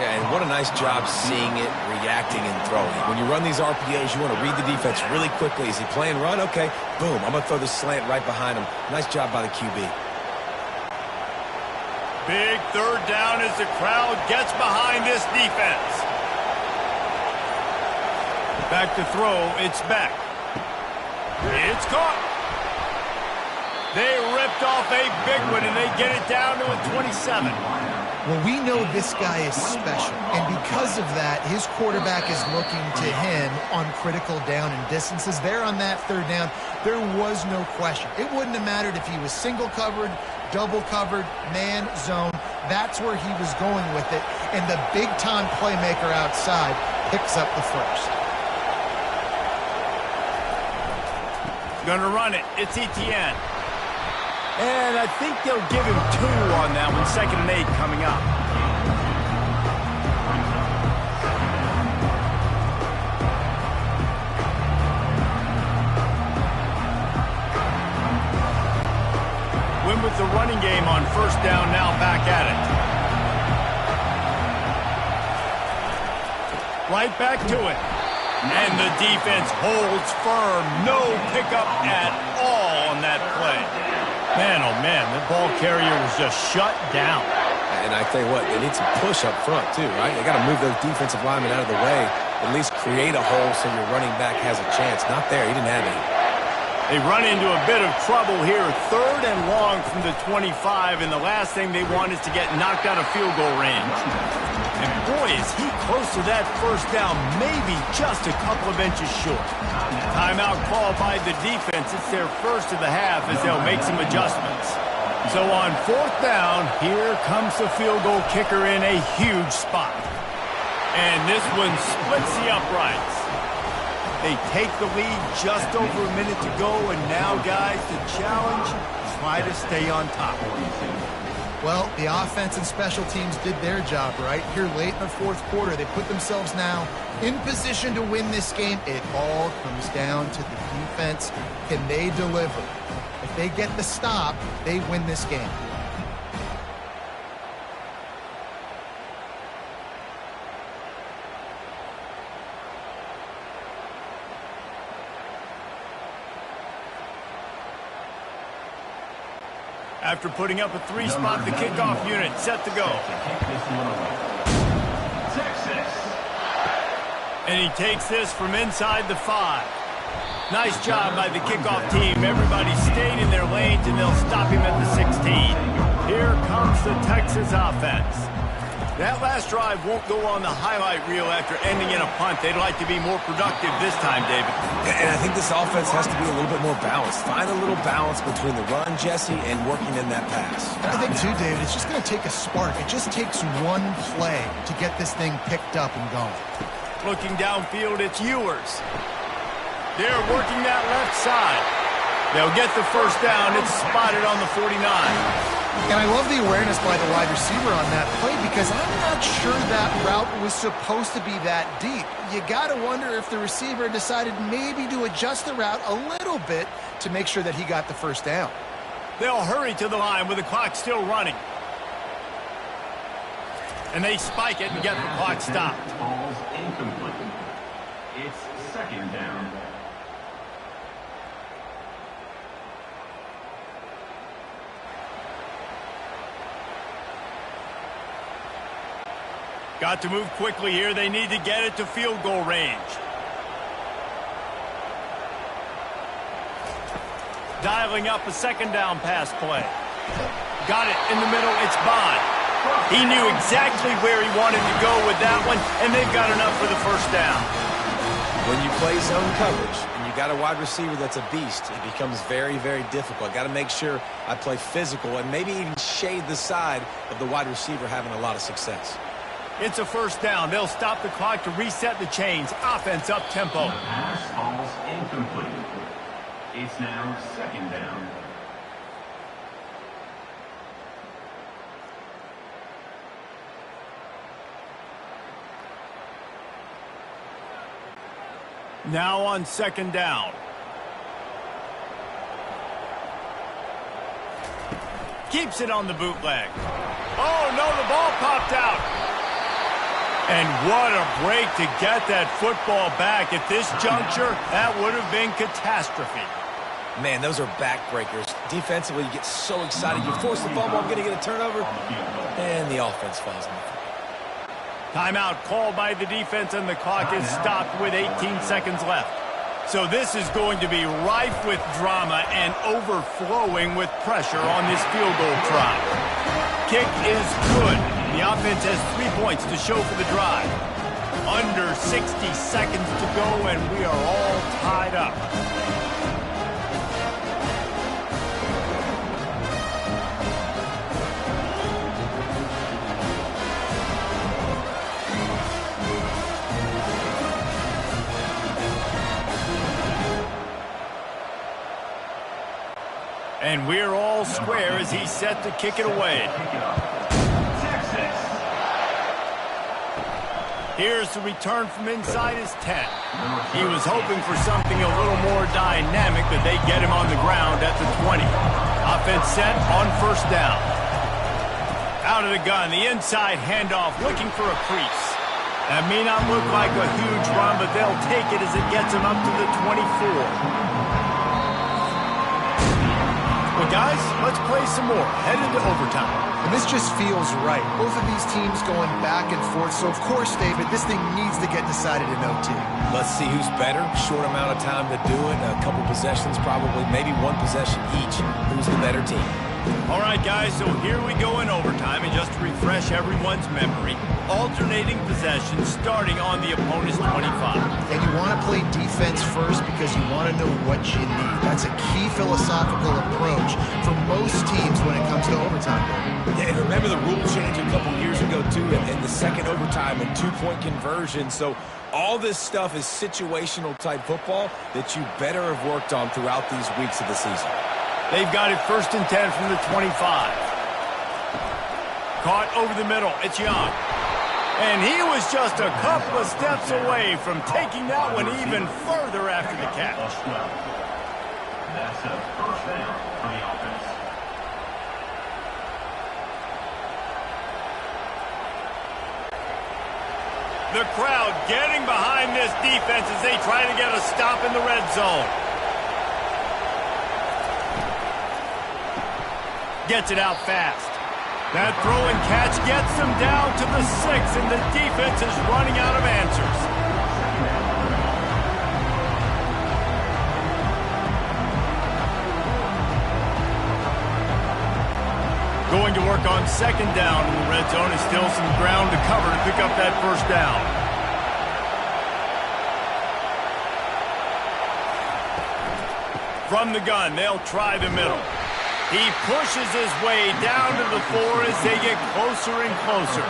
Yeah, and what a nice job seeing it, reacting, and throwing. When you run these RPOs, you want to read the defense really quickly. Is he playing run? Okay, boom. I'm going to throw the slant right behind him. Nice job by the QB. Big 3rd down as the crowd gets behind this defense. Back to throw, it's back. It's caught. They ripped off a big one, and they get it down to a 27. Well, we know this guy is special, and because of that, his quarterback is looking to him on critical down and distances. There on that third down, there was no question. It wouldn't have mattered if he was single covered, double covered, man, zone. That's where he was going with it, and the big-time playmaker outside picks up the first. Gonna run it. It's Etienne. And I think they'll give him 2 on that one. 2nd and 8 coming up. Win with the running game on 1st down, now back at it. Right back to it. And the defense holds firm. No pickup at all on that play. Man, oh man, the ball carrier was just shut down. And I tell you what, they need some push up front too, right? They got to move those defensive linemen out of the way, at least create a hole so your running back has a chance. Not there, he didn't have any. They run into a bit of trouble here. 3rd and long from the 25, and the last thing they want is to get knocked out of field goal range. And boy, is he close to that 1st down, maybe just a couple of inches short. Timeout called by the defense. It's their first of the half as they'll make some adjustments. So on 4th down, here comes the field goal kicker in a huge spot. And this one splits the uprights. They take the lead just over a minute to go, and now, guys, the challenge, try to stay on top. Well, the offense and special teams did their job, right? Here late in the 4th quarter, they put themselves now in position to win this game. It all comes down to the defense. Can they deliver? If they get the stop, they win this game. After putting up a 3-spot, the kickoff unit set to go. And he takes this from inside the 5. Nice job by the kickoff team. Everybody stayed in their lanes, and they'll stop him at the 16. Here comes the Texas offense. That last drive won't go on the highlight reel after ending in a punt. They'd like to be more productive this time, David. And I think this offense has to be a little bit more balanced. Find a little balance between the run, Jesse, and working in that pass. I think, too, David, it's just going to take a spark. It just takes one play to get this thing picked up and going. Looking downfield, it's Ewers. They're working that left side. They'll get the 1st down. It's spotted on the 49. And I love the awareness by the wide receiver on that play because I'm not sure that route was supposed to be that deep. You got to wonder if the receiver decided maybe to adjust the route a little bit to make sure that he got the 1st down. They'll hurry to the line with the clock still running. And they spike it and get the clock stopped. Ball's incomplete. It's 2nd down. Got to move quickly here. They need to get it to field goal range. Dialing up a 2nd down pass play. Got it in the middle. It's Bond. He knew exactly where he wanted to go with that one, and they've got enough for the 1st down. When you play zone coverage and you got a wide receiver that's a beast, it becomes very, very difficult. Got to make sure I play physical and maybe even shade the side of the wide receiver having a lot of success. It's a 1st down. They'll stop the clock to reset the chains. Offense up tempo. The pass falls incomplete. It's now 2nd down. Now on 2nd down. Keeps it on the bootleg. Oh, no, the ball popped out. And what a break to get that football back. At this juncture, that would have been catastrophe. Man, those are backbreakers. Defensively, you get so excited. You force the fumble, I'm going to get a turnover, and the offense falls in. Timeout called by the defense, and the clock is stopped with 18 seconds left. So this is going to be rife with drama and overflowing with pressure on this field goal try. Kick is good. The The offense has 3 points to show for the drive. Under 60 seconds to go, and we are all tied up. And we're all square as he's set to kick it away. Here's the return from inside his 10. He was hoping for something a little more dynamic, but they get him on the ground at the 20. Offense set on first down. Out of the gun, the inside handoff, looking for a crease. That may not look like a huge run, but they'll take it as it gets him up to the 24. Well, guys, let's play some more. Head into overtime. And this just feels right. Both of these teams going back and forth. So, of course, David, this thing needs to get decided in OT. Let's see who's better. Short amount of time to do it. A couple possessions probably. Maybe one possession each. Who's the better team? All right, guys, so here we go in overtime. And just to refresh everyone's memory, alternating possessions starting on the opponent's 25. And you want to play defense first because you want to know what you need. That's a key philosophical approach for most teams when it comes to overtime. Yeah, and remember the rule change a couple years ago, too, in the second overtime and two-point conversion. So all this stuff is situational type football that you better have worked on throughout these weeks of the season. They've got it 1st and 10 from the 25. Caught over the middle. It's Young. And he was just a couple of steps away from taking that one even further after the catch. That's a first down for the offense. The crowd getting behind this defense as they try to get a stop in the red zone. Gets it out fast. That throw and catch gets them down to the 6, and the defense is running out of answers. Going to work on 2nd down in the red zone, and still some ground to cover to pick up that 1st down. From the gun, they'll try the middle. He pushes his way down to the 4 as they get closer and closer.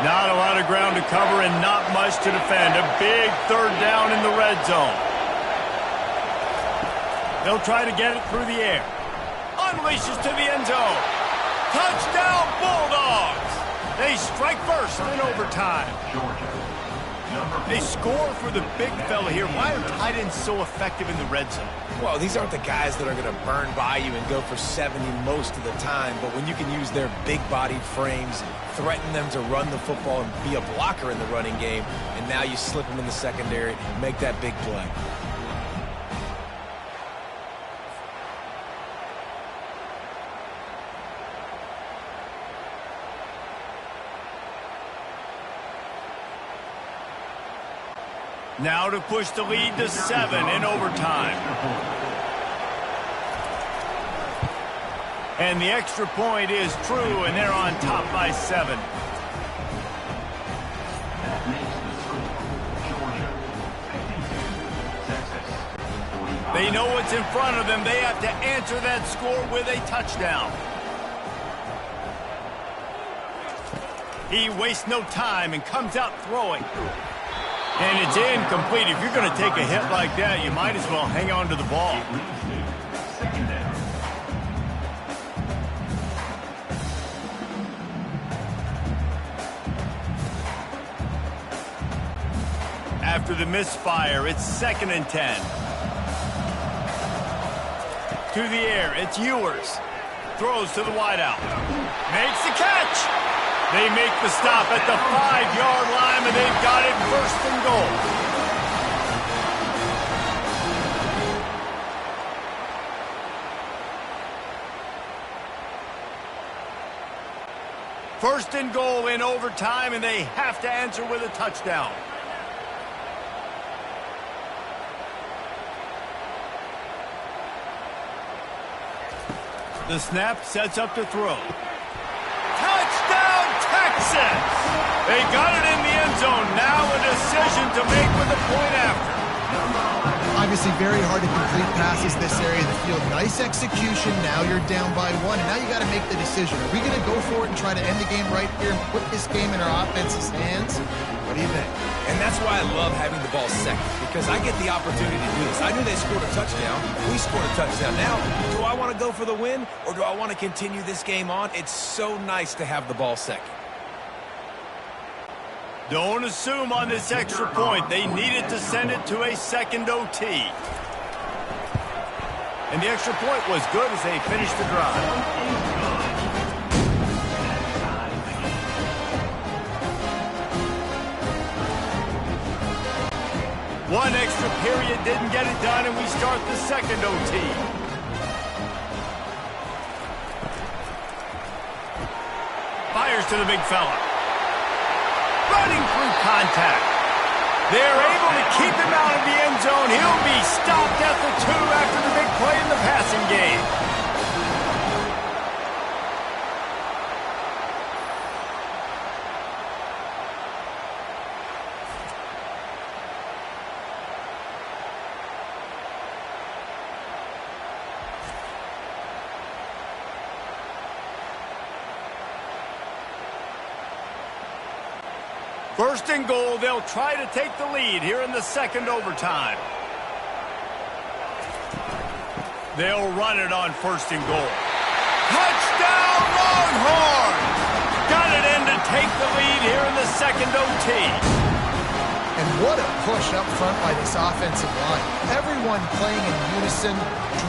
Not a lot of ground to cover and not much to defend. A big 3rd down in the red zone. They'll try to get it through the air. Unleashes to the end zone. Touchdown, Bulldogs! They strike first in overtime. They score for the big fella here. Why are tight ends so effective in the red zone? Well, these aren't the guys that are going to burn by you and go for 70 most of the time, but when you can use their big-bodied frames, threaten them to run the football and be a blocker in the running game, and now you slip them in the secondary, make that big play. Now to push the lead to 7 in overtime. And the extra point is true, and they're on top by 7. That makes the score Georgia 52, Texas 45. They know what's in front of them. They have to answer that score with a touchdown. He wastes no time and comes out throwing. And it's incomplete. If you're going to take a hit like that, you might as well hang on to the ball. Second down. After the misfire, it's 2nd and 10. To the air, it's Ewers. Throws to the wideout. Makes the catch. They make the stop at the 5-yard line, and they've got it 1st and goal. First and goal in overtime, and they have to answer with a touchdown. The snap sets up to throw. Touchdown, Texas! They got it in the end zone. Now a decision to make with the point after. Obviously very hard to complete passes this area of the field. Nice execution. Now you're down by 1, and now you got to make the decision. Are we going to go for it and try to end the game right here and put this game in our offense's hands? What do you think? And that's why I love having the ball second, because I get the opportunity to do this. I knew they scored a touchdown. We scored a touchdown. Now, do I want to go for the win, or do I want to continue this game on? It's so nice to have the ball second. Don't assume on this extra point. They needed to send it to a second OT. And the extra point was good as they finished the drive. One extra period didn't get it done, and we start the second OT. Fires to the big fella. Running through contact. They're able to keep him out of the end zone. He'll be stopped at the 2 after the big play in the passing game. First and goal, they'll try to take the lead here in the second overtime. They'll run it on first and goal. Touchdown, Longhorns! Got it in to take the lead here in the second OT. And what a push up front by this offensive line. Everyone playing in unison,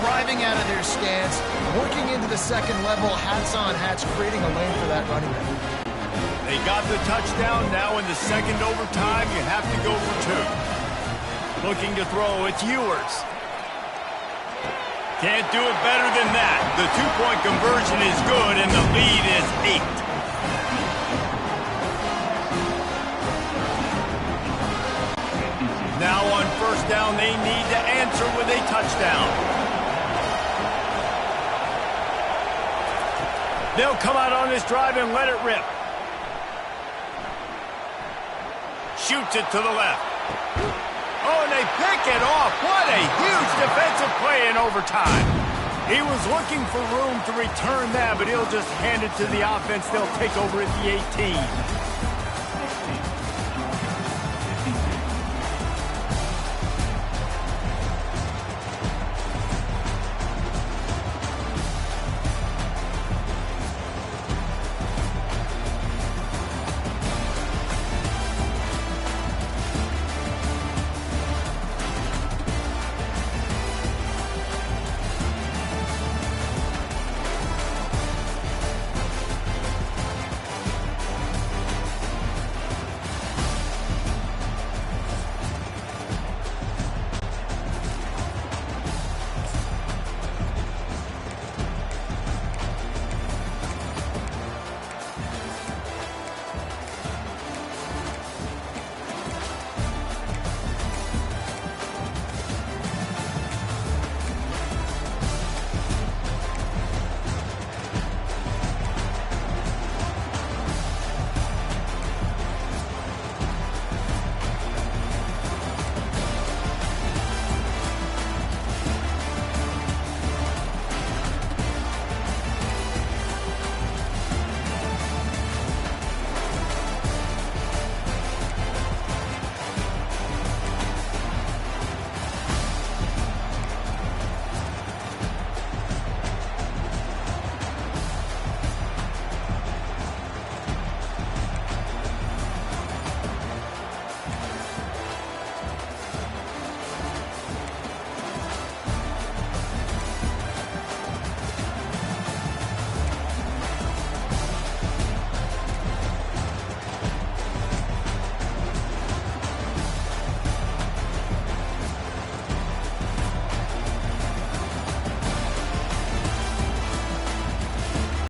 driving out of their stance, working into the second level, hats on hats, creating a lane for that running back. They got the touchdown. Now in the second overtime, you have to go for 2. Looking to throw, it's Ewers. Can't do it better than that. The 2-point conversion is good, and the lead is 8. Now on first down, they need to answer with a touchdown. They'll come out on this drive and let it rip. Shoots it to the left. Oh, and they pick it off. What a huge defensive play in overtime. He was looking for room to return that, but he'll just hand it to the offense. They'll take over at the 18.